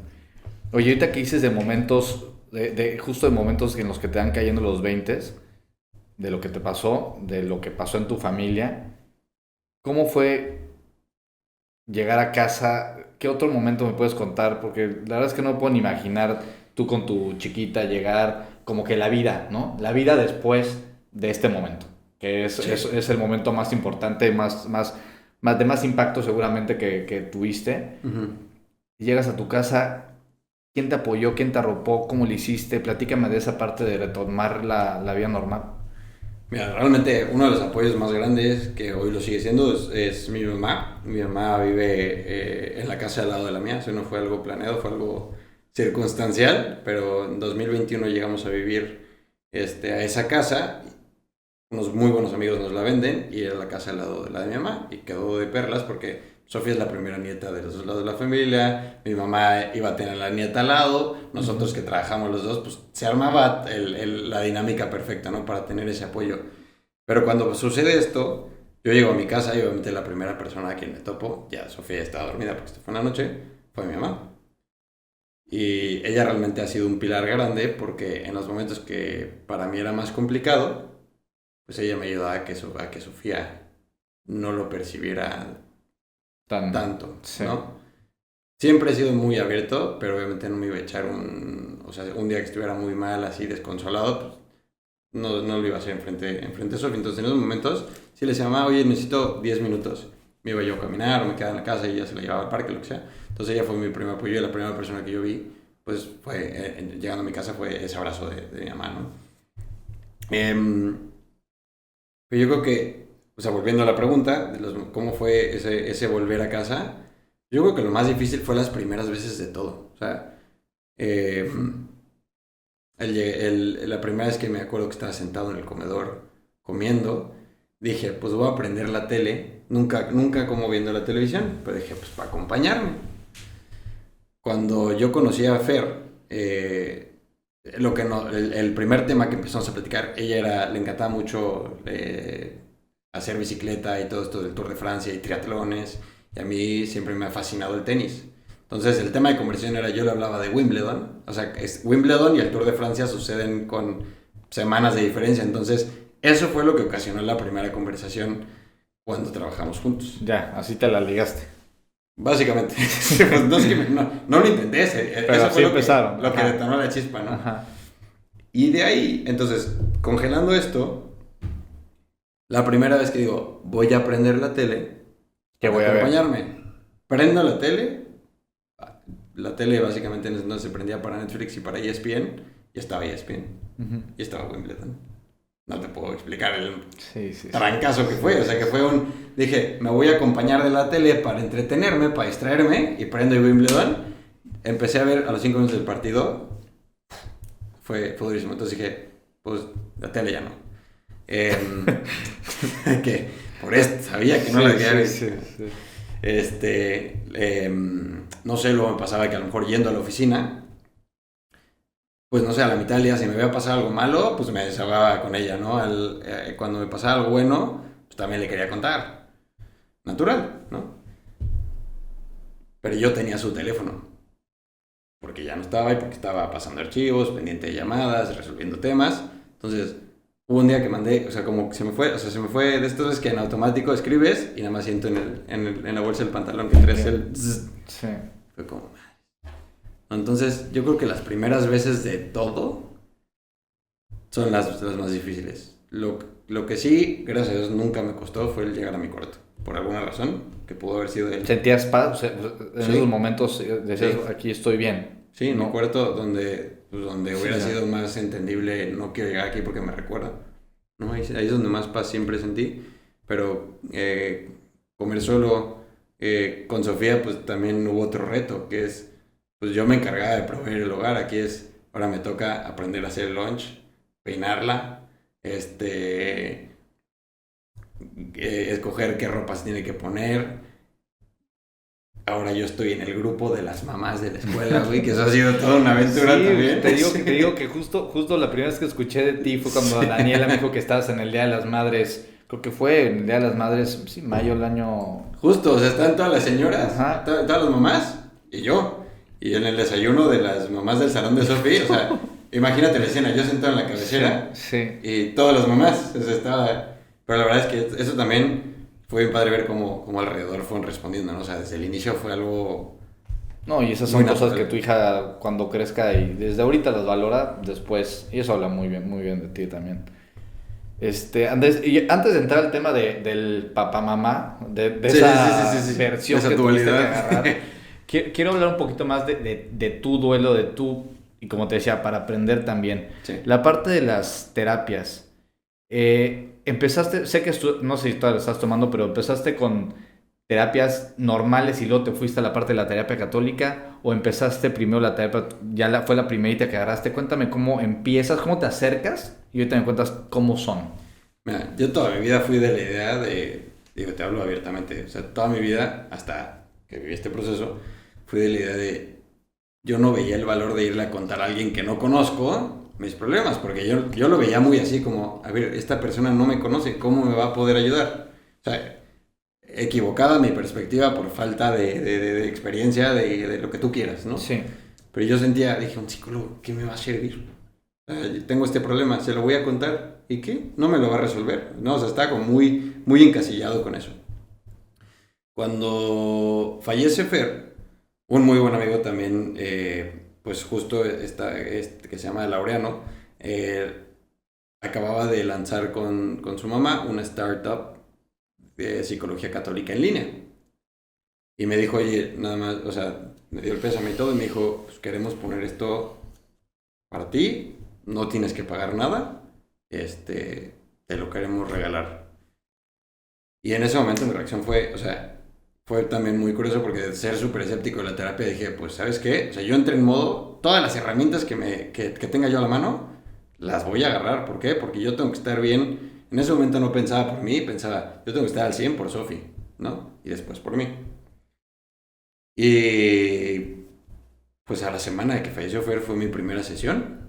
Oye, ahorita que dices de momentos, justo de momentos en los que te van cayendo los 20s, de lo que te pasó, de lo que pasó en tu familia, ¿cómo fue llegar a casa? ¿Qué otro momento me puedes contar? Porque la verdad es que no puedo ni imaginar tú con tu chiquita llegar, como que la vida, ¿no? La vida después de este momento, que es el momento más importante, de más impacto seguramente que tuviste.
Uh-huh.
Y llegas a tu casa. ¿Quién te apoyó? ¿Quién te arropó? ¿Cómo lo hiciste? Platícame de esa parte de retomar la vida normal.
Mira, realmente uno de los apoyos más grandes, que hoy lo sigue siendo, es mi mamá. Mi mamá vive en la casa al lado de la mía. Eso no fue algo planeado, fue algo circunstancial, pero en 2021 llegamos a vivir a esa casa. Unos muy buenos amigos nos la venden y era la casa al lado de la de mi mamá y quedó de perlas porque Sofía es la primera nieta de los dos lados de la familia, mi mamá iba a tener la nieta al lado, nosotros que trabajamos los dos, pues se armaba la dinámica perfecta, ¿no? Para tener ese apoyo. Pero cuando sucede esto, yo llego a mi casa y obviamente la primera persona a quien me topo, ya Sofía ya estaba dormida porque esto fue una noche, fue mi mamá. Y ella realmente ha sido un pilar grande porque en los momentos que para mí era más complicado, pues ella me ayudaba a que Sofía no lo percibiera tanto,
sí.
¿no? Siempre he sido muy abierto, pero obviamente no me iba a echar o sea, un día que estuviera muy mal, así desconsolado, pues no lo iba a hacer enfrente de Sofía. Entonces en esos momentos sí le decía, mamá, oye, necesito 10 minutos. Me iba yo a caminar o me quedaba en la casa y ella se la llevaba al parque, lo que sea. Entonces ella fue mi primer apoyo y la primera persona que yo vi, pues fue, llegando a mi casa, fue ese abrazo de mi mamá, ¿no? Pero yo creo que, o sea, volviendo a la pregunta, cómo fue ese volver a casa, yo creo que lo más difícil fue las primeras veces de todo. O sea, La primera vez que me acuerdo que estaba sentado en el comedor comiendo, dije, pues voy a prender la tele. Nunca como viendo la televisión, pero dije, pues para acompañarme. Cuando yo conocí a Fer, el primer tema que empezamos a platicar, le encantaba mucho hacer bicicleta y todo esto del Tour de Francia y triatlones, y a mí siempre me ha fascinado el tenis. Entonces el tema de conversación era, yo le hablaba de Wimbledon, o sea, es Wimbledon y el Tour de Francia suceden con semanas de diferencia, entonces eso fue lo que ocasionó la primera conversación cuando trabajamos juntos.
Ya, así te la ligaste.
Básicamente. Pues no, es que no lo intenté,
pero
eso
así
fue
empezaron.
Lo que detonó la chispa, ¿no?
Ajá.
Y de ahí, entonces, congelando esto, la primera vez que digo, voy a prender la tele,
¿Qué voy a ver?
acompañarme. Prendo la tele básicamente no se prendía para Netflix y para ESPN, y estaba ESPN, y estaba Wimbledon. No te puedo explicar el trancazo que fue, o sea que fue dije, me voy a acompañar de la tele para entretenerme, para distraerme, y prendo Wimbledon, empecé a ver a los 5 minutos del partido, fue durísimo, entonces dije, pues la tele ya no. Que por esto sabía que no la debía ver. No sé, luego me pasaba que a lo mejor yendo a la oficina, pues no sé, a la mitad del día si me había pasado algo malo, pues me desahogaba con ella, ¿no? Cuando me pasaba algo bueno, pues también le quería contar. Natural, ¿no? Pero yo tenía su teléfono, porque ya no estaba y porque estaba pasando archivos, pendiente de llamadas, resolviendo temas. Entonces, hubo un día que mandé, o sea, como que se me fue de estas veces que en automático escribes y nada más siento en la bolsa del pantalón que traes el zzz.
Sí.
Fue como... Entonces, yo creo que las primeras veces de todo son las más difíciles. Lo que sí, gracias a Dios, nunca me costó fue el llegar a mi cuarto. Por alguna razón, que pudo haber sido él.
¿Sentías paz? O sea, en
Sí.
esos momentos decías,
Sí.
aquí estoy bien.
Sí, en
¿no?
mi cuarto donde hubiera
Sí,
sido más entendible, no quiero llegar aquí porque me recuerda. No, ahí es donde más paz siempre sentí. Pero comer solo con Sofía, pues también hubo otro reto, que es, pues yo me encargaba de proveer el hogar. Aquí ahora me toca aprender a hacer el lunch, peinarla, escoger qué ropa se tiene que poner. Ahora yo estoy en el grupo de las mamás de la escuela, güey, que eso ha sido toda una aventura también.
Te digo que justo la primera vez que escuché de ti fue cuando Daniela me dijo que estabas en el Día de las Madres. Creo que fue en el Día de las Madres, sí, mayo del año...
Justo, o sea, están todas las señoras,
Ajá.
todas las mamás y yo. Y en el desayuno de las mamás del salón de Sofía, o sea, imagínate la escena, yo sentado en la cabecera y todas las mamás, o sea, estaba... Pero la verdad es que eso también fue bien padre ver cómo alrededor fueron respondiendo, ¿no? O sea, desde el inicio fue algo...
No, y esas son
muy
cosas
natural.
que tu hija cuando crezca y desde ahorita las valora después, y eso habla muy bien de ti también. Antes de entrar al tema del papá-mamá, de
Sí,
esa
sí.
versión
Esa
que tuviste que
dualidad.
agarrar, quiero hablar un poquito más de tu duelo, y como te decía, para aprender también.
Sí.
La parte de las terapias. Empezaste, sé que no sé si todavía lo estás tomando, pero empezaste con terapias normales y luego te fuiste a la parte de la terapia católica, o empezaste primero la terapia, fue la primerita que agarraste. Cuéntame cómo empiezas, cómo te acercas y ahorita me cuentas cómo son.
Mira, yo toda mi vida fui de la idea digo, te hablo abiertamente, o sea, toda mi vida, hasta que viví este proceso, fui de la idea yo no veía el valor de irle a contar a alguien que no conozco mis problemas, porque yo lo veía muy así como, a ver, esta persona no me conoce, ¿cómo me va a poder ayudar? O sea, equivocada mi perspectiva por falta de experiencia, de lo que tú quieras, ¿no?
Sí.
Pero yo dije, un psicólogo, ¿qué me va a servir? Yo tengo este problema, se lo voy a contar, ¿y qué? No me lo va a resolver, ¿no? O sea, estaba como muy, muy encasillado con eso. Cuando fallece Fer, un muy buen amigo también, pues justo que se llama Laureano, acababa de lanzar con su mamá una startup de psicología católica en línea. Y me dijo, oye, nada más, o sea, me dio el pésame y todo, y me dijo, pues queremos poner esto para ti, no tienes que pagar nada, te lo queremos regalar. Y en ese momento mi reacción fue, o sea, fue también muy curioso porque de ser súper escéptico de la terapia dije, pues, ¿sabes qué? O sea, yo entré en modo, todas las herramientas que tenga yo a la mano, las voy a agarrar. ¿Por qué? Porque yo tengo que estar bien. En ese momento no pensaba por mí, pensaba, yo tengo que estar al 100 por Sofi, ¿no? Y después por mí. Y pues a la semana de que falleció Fer fue mi primera sesión.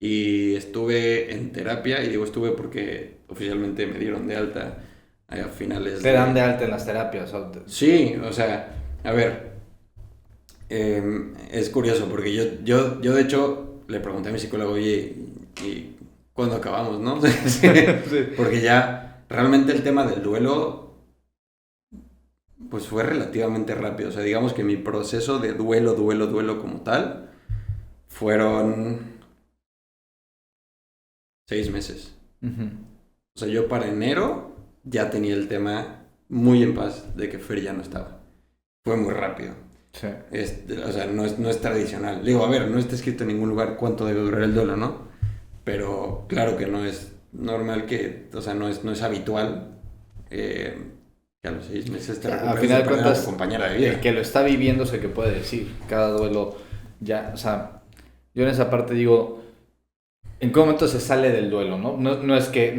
Y estuve en terapia, y digo estuve porque oficialmente me dieron de alta a finales
Te dan de
de...
alta en las terapias.
Sí, o sea, a ver, es curioso porque yo de hecho le pregunté a mi psicólogo, oye, ¿y cuándo acabamos, no? Sí,
Sí.
porque ya realmente el tema del duelo, pues fue relativamente rápido. O sea, digamos que mi proceso de duelo como tal, fueron 6 meses.
Ujú.
O sea, yo para enero ya tenía el tema muy en paz de que Fer ya no estaba. Fue muy rápido.
Sí.
O sea, no es tradicional. Digo, a ver, no está escrito en ningún lugar cuánto debe durar el duelo, ¿no? Pero claro que no es normal que, o sea, no es habitual que a los 6 meses te
A
recuperes
final
de
de
perder a
cuentas,
tu compañera de vida.
el que lo está viviendo es el que puede decir. Cada duelo ya, o sea, yo en esa parte digo, ¿en qué momento se sale del duelo, no? No es que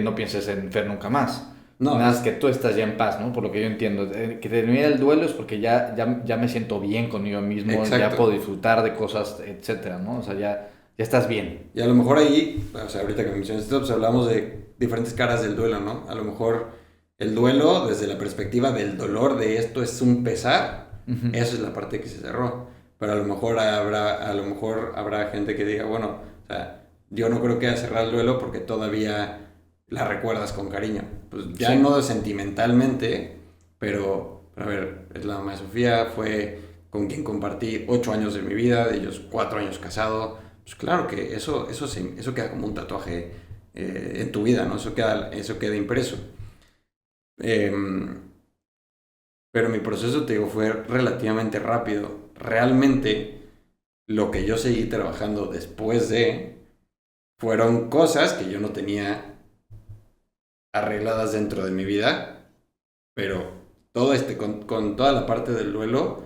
no pienses en Fer nunca más.
No,
Nada, es que tú estás ya en paz, ¿no? Por lo que yo entiendo. Que termine el duelo es porque ya me siento bien conmigo mismo, ya puedo
exacto.
disfrutar de cosas, etcétera, ¿no? O sea, ya estás bien.
Y a lo mejor ahí, o sea, ahorita que mencionas esto, pues hablamos de diferentes caras del duelo, ¿no? A lo mejor el duelo, desde la perspectiva del dolor de esto es un pesar,
Ujú.
eso es la parte que se cerró. Pero a lo mejor habrá gente que diga, bueno, o sea, yo no creo que haya cerrado el duelo porque todavía la recuerdas con cariño. Pues ya
Sí.
no sentimentalmente, pero a ver, es la mamá de Sofía, fue con quien compartí 8 años de mi vida, de ellos 4 años casado. Pues claro que eso queda como un tatuaje en tu vida, ¿no? Eso queda impreso. Em, pero mi proceso, te digo, fue relativamente rápido. Realmente, lo que yo seguí trabajando después de fueron cosas que yo no tenía arregladas dentro de mi vida, pero con toda la parte del duelo,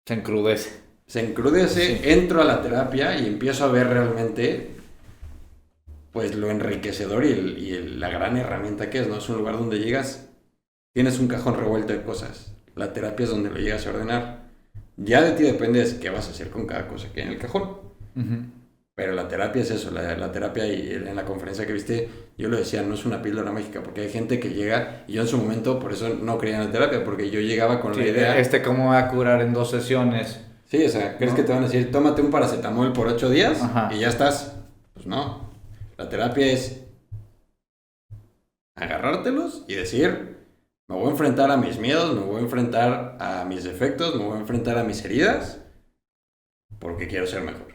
Se encrudece.
se encrudece,
Sí.
entro a la terapia y empiezo a ver realmente pues lo enriquecedor la gran herramienta que es, ¿no? Es un lugar donde llegas, tienes un cajón revuelto de cosas. La terapia es donde lo llegas a ordenar. Ya de ti depende de qué vas a hacer con cada cosa que hay en el cajón.
Ujú.
Pero la terapia es eso, la terapia, y en la conferencia que viste, yo lo decía, no es una píldora mágica, porque hay gente que llega, y yo en su momento por eso no creía en la terapia, porque yo llegaba con
Sí,
la idea,
¿cómo va a curar en 2 sesiones?
sí, o sea, ¿crees que
¿No?
te van a decir, tómate un paracetamol por 8 días y
Ajá.
ya estás? Pues no, la terapia es agarrártelos y decir, me voy a enfrentar a mis miedos, me voy a enfrentar a mis defectos, me voy a enfrentar a mis heridas, porque quiero ser mejor.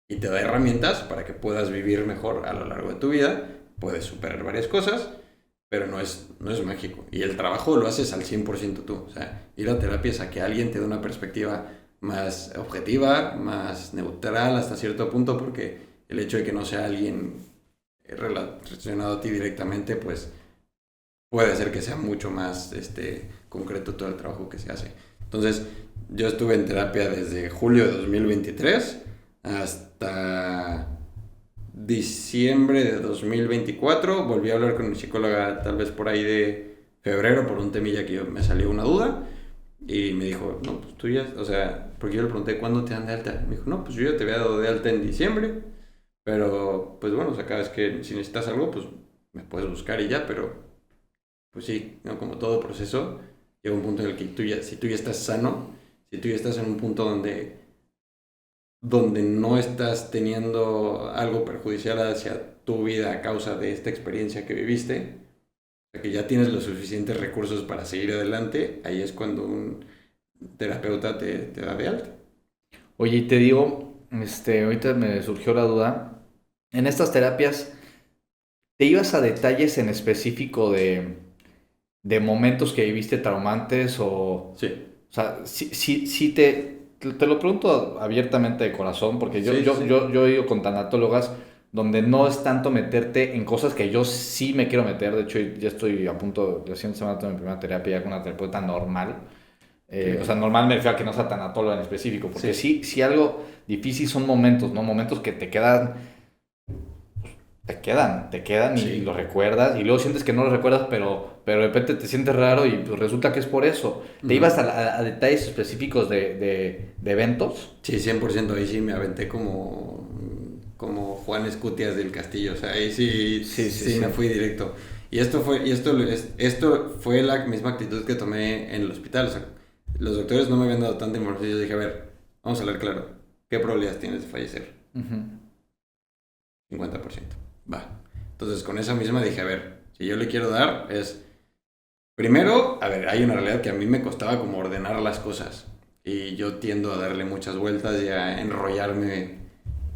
Y te da herramientas para que puedas vivir mejor a lo largo de tu vida, puedes superar varias cosas, pero no es mágico. Y el trabajo lo haces al 100% tú. O sea, ir a terapia es a que alguien te dé una perspectiva más objetiva, más neutral hasta cierto punto, porque el hecho de que no sea alguien relacionado a ti directamente, pues puede hacer que sea mucho más concreto todo el trabajo que se hace. Entonces, yo estuve en terapia desde julio de 2023 hasta diciembre de 2024. Volví a hablar con mi psicóloga tal vez por ahí de febrero por un temilla que me salió una duda. Y me dijo, no, pues tú ya, o sea, porque yo le pregunté, ¿cuándo te dan de alta? Me dijo, no, pues yo ya te había dado de alta en diciembre, pero pues bueno, o sea, cada vez que si necesitas algo, pues me puedes buscar y ya, pero pues sí, ¿no? Como todo proceso, llega un punto en el que si tú ya estás sano, si tú ya estás en un punto donde no estás teniendo algo perjudicial hacia tu vida a causa de esta experiencia que viviste, que ya tienes los suficientes recursos para seguir adelante, ahí es cuando un terapeuta te da de alta.
Oye, y te digo, ahorita me surgió la duda. En estas terapias, ¿te ibas a detalles en específico de momentos que viviste traumantes
Sí,
o sea, sí te lo pregunto abiertamente de corazón, porque yo,
sí, sí,
yo,
sí.
yo, yo he ido con tanatólogas donde no es tanto meterte en cosas que yo sí me quiero meter. De hecho, ya estoy a punto, la siguiente semana tengo mi primera terapia ya con una terapeuta normal. O sea, normal me refiero a que no sea tanatóloga en específico, porque sí algo difícil son momentos, ¿no? Momentos que te quedan y lo recuerdas, y luego sientes que no lo recuerdas, pero de repente te sientes raro y pues resulta que es por eso. ¿Te ibas a detalles específicos de eventos?
Sí, 100%, ahí sí me aventé como Juan Escutias del Castillo, o sea, ahí sí me fui directo. Y esto fue la misma actitud que tomé en el hospital, o sea, los doctores no me habían dado tanta información, yo dije, a ver, vamos a hablar claro, ¿qué probabilidades tienes de fallecer? 50%. Va. Entonces, con esa misma dije, a ver, si yo le quiero dar es... Primero, a ver, hay una realidad que a mí me costaba como ordenar las cosas. Y yo tiendo a darle muchas vueltas y a enrollarme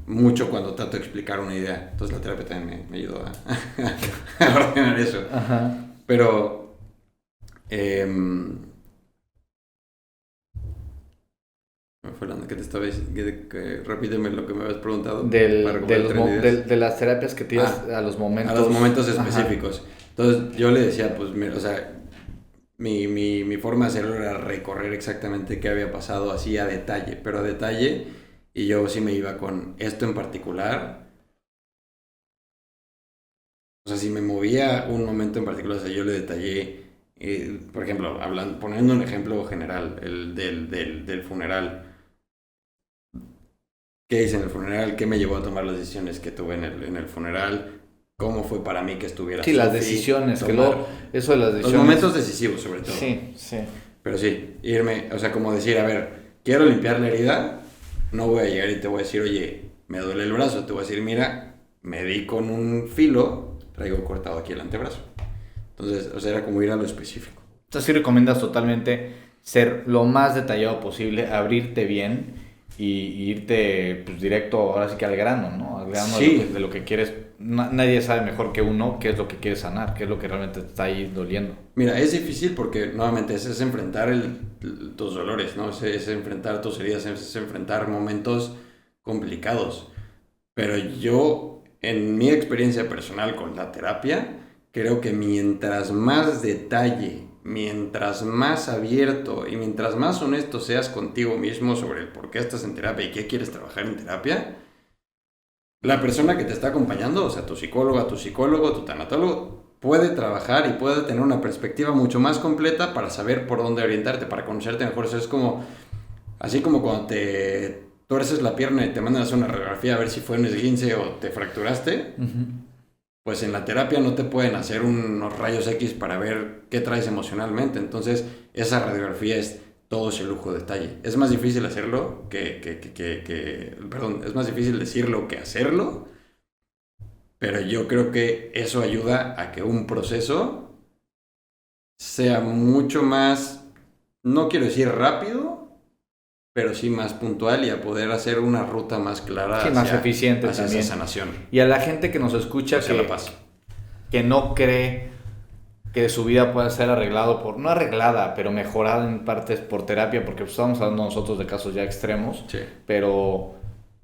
mucho cuando trato de explicar una idea. Entonces la terapia también me ayudó a ordenar eso.
Ajá.
Pero... ¿qué te estaba diciendo? Repíteme lo que me habías preguntado.
De las terapias que te ibas a los momentos.
A los momentos específicos. Ajá. Entonces yo le decía, pues, o sea, mi forma de hacerlo era recorrer exactamente qué había pasado así a detalle, pero a detalle, y yo sí me iba con esto en particular. O sea, si me movía un momento en particular, o sea, yo le detallé, por ejemplo, poniendo un ejemplo general, el del funeral. ¿Qué hice en el funeral? ¿Qué me llevó a tomar las decisiones que tuve en el funeral? ¿Cómo fue para mí que estuviera
Sí, las decisiones, eso de las decisiones.
Los momentos decisivos, sobre todo.
Sí, sí.
Pero sí, irme, o sea, como decir, a ver, quiero limpiar la herida, no voy a llegar y te voy a decir, oye, me duele el brazo, te voy a decir, mira, me di con un filo, traigo cortado aquí el antebrazo. Entonces, o sea, era como ir a lo específico.
Entonces sí recomiendas totalmente ser lo más detallado posible, abrirte bien y irte pues, directo ahora sí que al grano, ¿no? Al grano
sí.
de lo que quieres. Nadie sabe mejor que uno qué es lo que quieres sanar, qué es lo que realmente te está ahí doliendo.
Mira, es difícil porque nuevamente es enfrentar tus dolores, ¿no? Es enfrentar tus heridas, es enfrentar momentos complicados. Pero yo, en mi experiencia personal con la terapia, creo que mientras más detalle, mientras más abierto y mientras más honesto seas contigo mismo sobre el por qué estás en terapia y qué quieres trabajar en terapia, la persona que te está acompañando, o sea, tu psicólogo, tu tanatólogo, puede trabajar y puede tener una perspectiva mucho más completa para saber por dónde orientarte, para conocerte mejor. Eso es como, así como cuando te tuerces la pierna y te mandan a hacer una radiografía a ver si fue un esguince o te fracturaste. Pues en la terapia no te pueden hacer unos rayos X para ver qué traes emocionalmente. Entonces, esa radiografía es todo ese lujo de detalle. Es más difícil hacerlo es más difícil decirlo que hacerlo, pero yo creo que eso ayuda a que un proceso sea mucho más, no quiero decir rápido, pero sí más puntual y a poder hacer una ruta más clara
más eficiente
hacia
también.
Esa sanación.
Y a la gente que nos escucha que no cree que su vida pueda ser no arreglada, pero mejorada en partes por terapia, porque estamos hablando nosotros de casos ya extremos,
sí.
Pero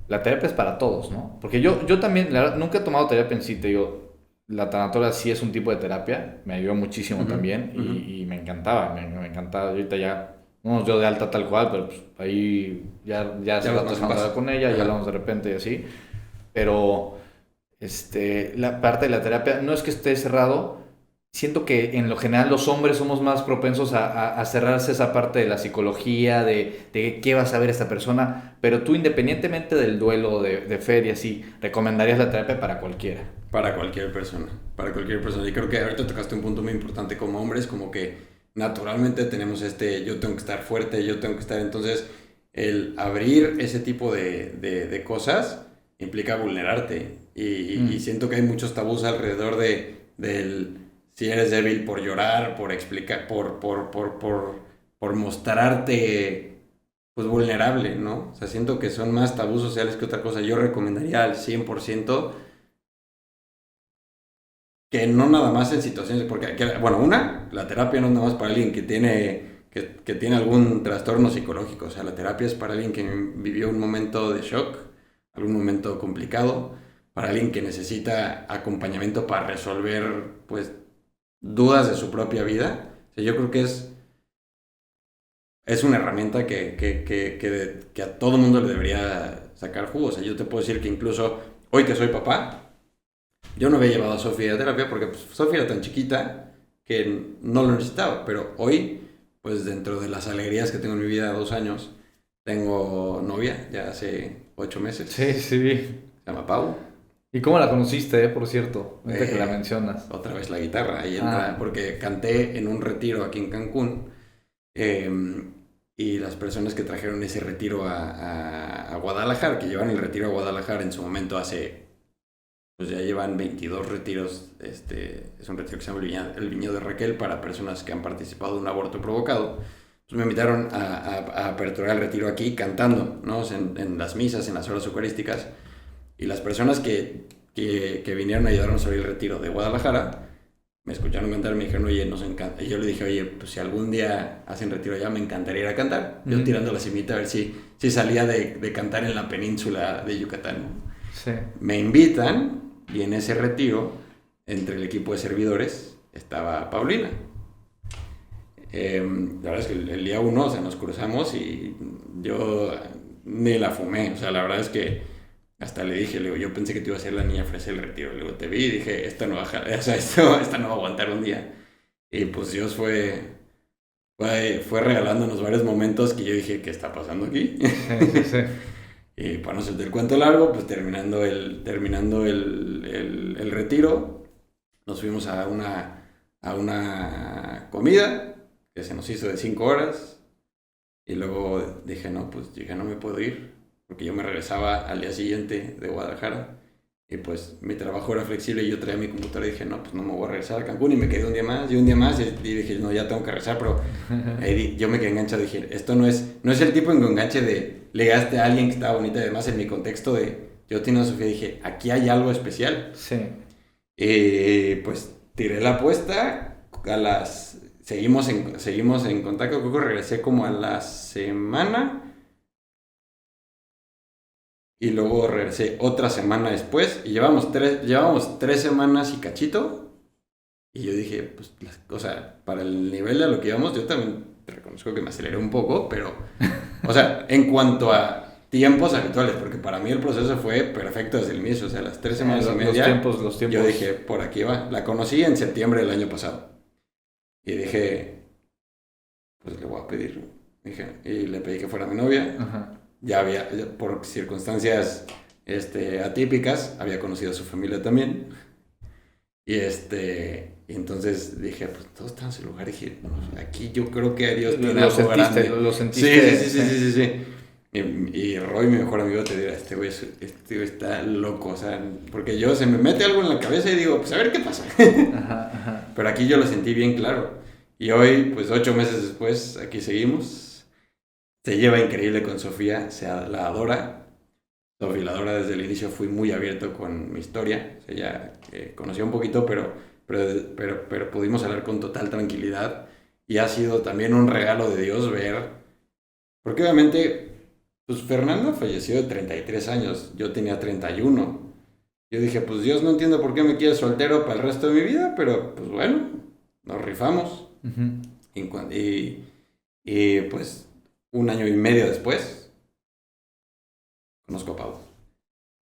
la terapia es para todos, ¿no? Porque yo también, la verdad, nunca he tomado terapia en sí, te digo, la tanatóloga sí es un tipo de terapia, me ayudó muchísimo también y me encantaba, me encantaba. Ahorita ya no nos dio de alta tal cual, pero pues ahí ya se la pasamos con ella, ya hablamos de repente y así. Pero la parte de la terapia no es que esté cerrado. Siento que en lo general los hombres somos más propensos a cerrarse esa parte de la psicología, de qué va a saber esta persona, pero tú independientemente del duelo de Fer y así, recomendarías la terapia para cualquiera.
Para cualquier persona. Y creo que ahorita tocaste un punto muy importante como hombres, como que naturalmente tenemos yo tengo que estar fuerte, yo tengo que estar... Entonces, el abrir ese tipo de cosas implica vulnerarte. Y siento que hay muchos tabús alrededor del si eres débil por llorar, por explicar, por mostrarte pues vulnerable, ¿no? O sea, siento que son más tabús sociales que otra cosa. Yo recomendaría al 100% que no nada más en situaciones, porque, la terapia no es nada más para alguien que tiene algún trastorno psicológico, o sea, la terapia es para alguien que vivió un momento de shock, algún momento complicado, para alguien que necesita acompañamiento para resolver, pues, dudas de su propia vida. O sea, yo creo que es una herramienta que a todo mundo le debería sacar jugo. O sea, yo te puedo decir que incluso hoy que soy papá, yo no había llevado a Sofía a terapia porque pues, Sofía era tan chiquita que no lo necesitaba. Pero hoy, pues dentro de las alegrías que tengo en mi vida, 2 años, tengo novia ya hace 8 meses.
Sí, sí.
Se llama Pau.
¿Y cómo la conociste, por cierto? Ahorita que la mencionas.
Otra vez la guitarra. Ahí entra, porque canté en un retiro aquí en Cancún. Y las personas que trajeron ese retiro a Guadalajara, que llevan el retiro a Guadalajara en su momento pues ya llevan 22 retiros. Es un retiro que se llama el Viñedo de Raquel para personas que han participado de un aborto provocado. Pues me invitaron a aperturar el retiro aquí cantando, ¿no? En las misas, en las horas eucarísticas. Y las personas que vinieron a ayudarnos a abrir el retiro de Guadalajara me escucharon cantar y me dijeron, oye, nos encanta. Y yo le dije, oye, pues si algún día hacen retiro allá, me encantaría ir a cantar. Yo tirando la cimita a ver si salía de cantar en la península de Yucatán.
Sí.
Me invitan y en ese retiro, entre el equipo de servidores, estaba Paulina. La verdad es que el día 1, o sea, nos cruzamos y yo ni la fumé. O sea, la verdad es que hasta le dije, yo pensé que te iba a ser la niña fresa del retiro. Luego te vi y dije, esta no va a aguantar un día. Y pues Dios fue regalándonos varios momentos que yo dije, ¿qué está pasando aquí?
Sí.
Y para no hacerte el cuento largo, pues terminando el retiro, nos fuimos a una comida que se nos hizo de 5 horas. Y luego dije, no, pues ya no me puedo ir, porque yo me regresaba al día siguiente de Guadalajara y pues mi trabajo era flexible y yo traía mi computadora y dije, no, pues no me voy a regresar a Cancún, y me quedé un día más y dije, no, ya tengo que regresar, pero ahí yo me quedé enganchado y dije, esto no es el tipo de enganche de legaste a alguien que estaba bonita. Además, en mi contexto yo tenía a Sofía, dije, aquí hay algo especial.
Sí.
Pues tiré la apuesta, seguimos en contacto. Creo que regresé como a la semana y luego regresé otra semana después y llevamos 3 semanas y cachito. Y yo dije, pues, o sea, para el nivel de lo que íbamos, yo también reconozco que me aceleré un poco, pero, o sea, en cuanto a tiempos habituales, porque para mí el proceso fue perfecto desde el inicio. O sea, las 3 semanas y media,
los tiempos.
yo dije, por aquí va. La conocí en septiembre del año pasado y dije, pues le voy a pedir. Y le pedí que fuera mi novia.
Ajá.
Ya por circunstancias atípicas, había conocido a su familia también. Y entonces dije, pues todos estamos en el lugar. Y dije, no, aquí yo creo que Dios tiene algo grande.
Lo sentiste.
Sí. Y Roy, mi mejor amigo, te dirá, este güey está loco. O sea, porque yo se me mete algo en la cabeza y digo, pues a ver qué pasa.
Ajá.
Pero aquí yo lo sentí bien claro. Y hoy, pues 8 meses después, aquí seguimos. Se lleva increíble con Sofía, la adora. Sofía la adora desde el inicio. Fui muy abierto con mi historia. O sea, ella conocía un poquito, pero pudimos hablar con total tranquilidad. Y ha sido también un regalo de Dios ver. Porque obviamente, pues Fernanda falleció de 33 años. Yo tenía 31. Yo dije, pues Dios, no entiendo por qué me quieres soltero para el resto de mi vida, pero pues bueno, nos rifamos.
Uh-huh.
Y pues 1 año y medio después, conozco a Pau.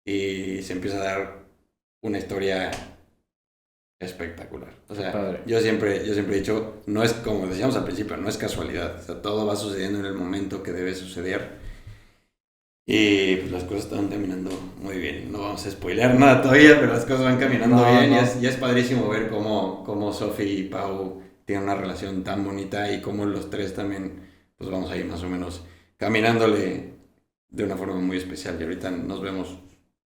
Y se empieza a dar una historia espectacular. O sea, yo siempre he dicho, no es como decíamos al principio, no es casualidad. O sea, todo va sucediendo en el momento que debe suceder. Y pues las cosas están caminando muy bien. No vamos a spoilear nada todavía, pero las cosas van caminando bien. No. Y es padrísimo ver cómo Sofi y Pau tienen una relación tan bonita y cómo los tres también, pues vamos a ir más o menos caminándole de una forma muy especial. Y ahorita nos vemos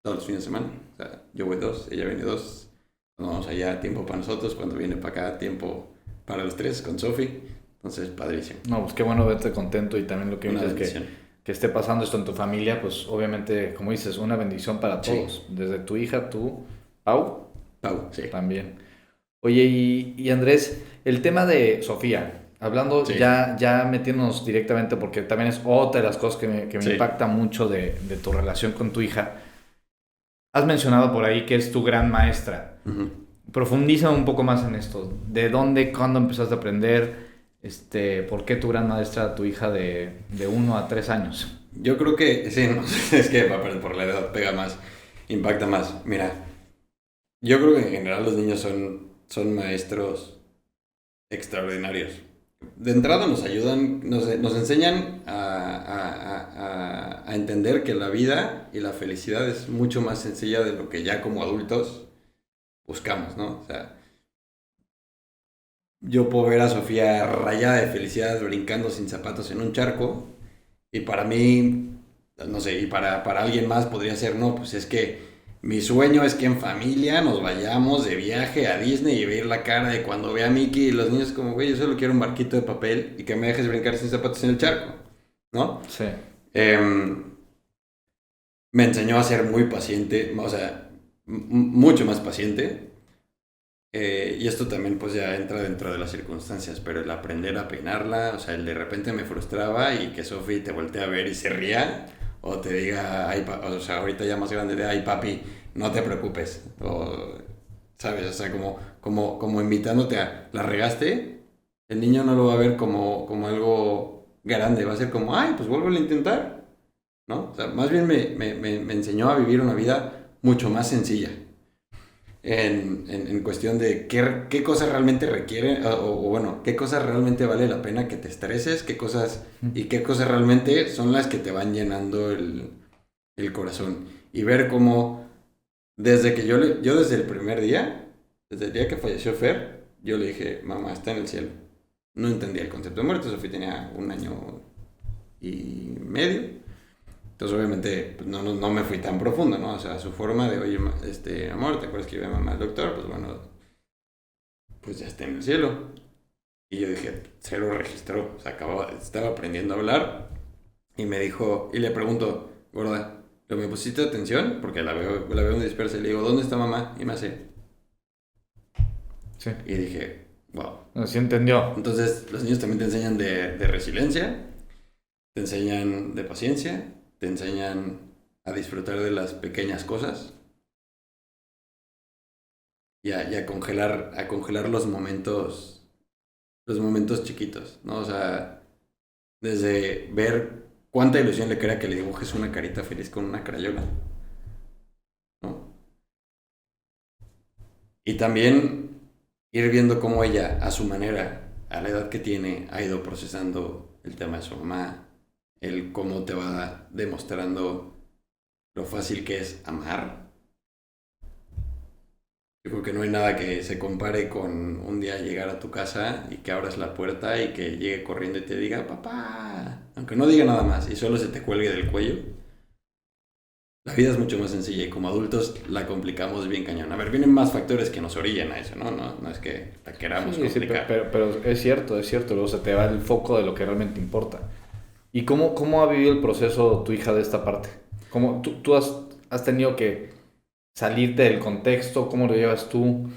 todos los fines de semana. O sea, yo voy 2, ella viene 2. Cuando vamos allá, tiempo para nosotros. Cuando viene para acá, tiempo para los 3 con Sofi. Entonces, padrísimo.
No, pues qué bueno verte contento. Y también lo que dices que esté pasando esto en tu familia, pues obviamente, como dices, una bendición para todos. Sí. Desde tu hija, tú, Pau,
sí.
También. Oye, y Andrés, el tema de Sofía, hablando sí. ya metiéndonos directamente, porque también es otra de las cosas que me sí. impacta mucho de tu relación con tu hija. Has mencionado por ahí que es tu gran maestra.
Ujú.
Profundiza un poco más en esto. ¿De dónde, cuándo empezaste a aprender? ¿Por qué tu gran maestra, tu hija de 1 a 3 años?
Yo creo que, sí, no, es que por la edad pega más, impacta más. Mira, yo creo que en general los niños son maestros extraordinarios. De entrada nos ayudan, nos enseñan a entender que la vida y la felicidad es mucho más sencilla de lo que ya como adultos buscamos, ¿no? O sea, yo puedo ver a Sofía rayada de felicidad brincando sin zapatos en un charco y para mí, no sé, y para alguien más podría ser, no, pues es que mi sueño es que en familia nos vayamos de viaje a Disney y ver la cara de cuando ve a Mickey y los niños como, güey, yo solo quiero un barquito de papel y que me dejes brincar sin zapatos en el charco, ¿no?
Sí.
Em, Me enseñó a ser muy paciente, o sea, mucho más paciente. Y esto también pues ya entra dentro de las circunstancias, pero el aprender a peinarla, o sea, el de repente me frustraba y que Sofi te voltee a ver y se ría, o te diga, ay, o sea, ahorita ya más grande de, ay, papi, no te preocupes, o, ¿sabes? O sea, como invitándote a, la regaste, el niño no lo va a ver como algo grande, va a ser como, ay, pues vuelvo a intentar, ¿no? O sea, más bien me enseñó a vivir una vida mucho más sencilla en cuestión de qué cosas realmente requieren, o bueno, qué cosas realmente vale la pena que te estreses, qué cosas y qué cosas realmente son las que te van llenando el corazón. Y ver cómo, desde que yo desde el primer día, desde el día que falleció Fer, yo le dije, mamá, está en el cielo. No entendía el concepto de muerte, Sofía tenía 1 año y medio. Entonces, obviamente, pues, no me fui tan profundo, ¿no? O sea, su forma de, oye, amor, ¿te acuerdas que iba mamá al doctor? Pues bueno, pues ya está en el cielo. Y yo dije, se lo registró, se acabó, estaba aprendiendo a hablar. Y me dijo, y le pregunto, gorda, ¿le me pusiste atención? Porque la veo muy dispersa. Y le digo, ¿dónde está mamá? Y me hace.
Sí.
Y dije, wow.
Así entendió.
Entonces, los niños también te enseñan de resiliencia, te enseñan de paciencia, te enseñan a disfrutar de las pequeñas cosas y a congelar los momentos chiquitos, ¿no? O sea, desde ver cuánta ilusión le crea que le dibujes una carita feliz con una crayola, ¿no? Y también ir viendo cómo ella, a su manera, a la edad que tiene, ha ido procesando el tema de su mamá, el cómo te va demostrando lo fácil que es amar. Yo creo que no hay nada que se compare con un día llegar a tu casa y que abras la puerta y que llegue corriendo y te diga, papá, aunque no diga nada más y solo se te cuelgue del cuello. La vida es mucho más sencilla y como adultos la complicamos bien cañón. A ver, vienen más factores que nos orillan a eso, ¿no? No es que la queramos
Sí,
complicar.
pero es cierto, es cierto. Luego se te va el foco de lo que realmente importa. ¿Y cómo ha vivido el proceso tu hija de esta parte? ¿Cómo tú has tenido que salirte del contexto? ¿Cómo lo llevas tú?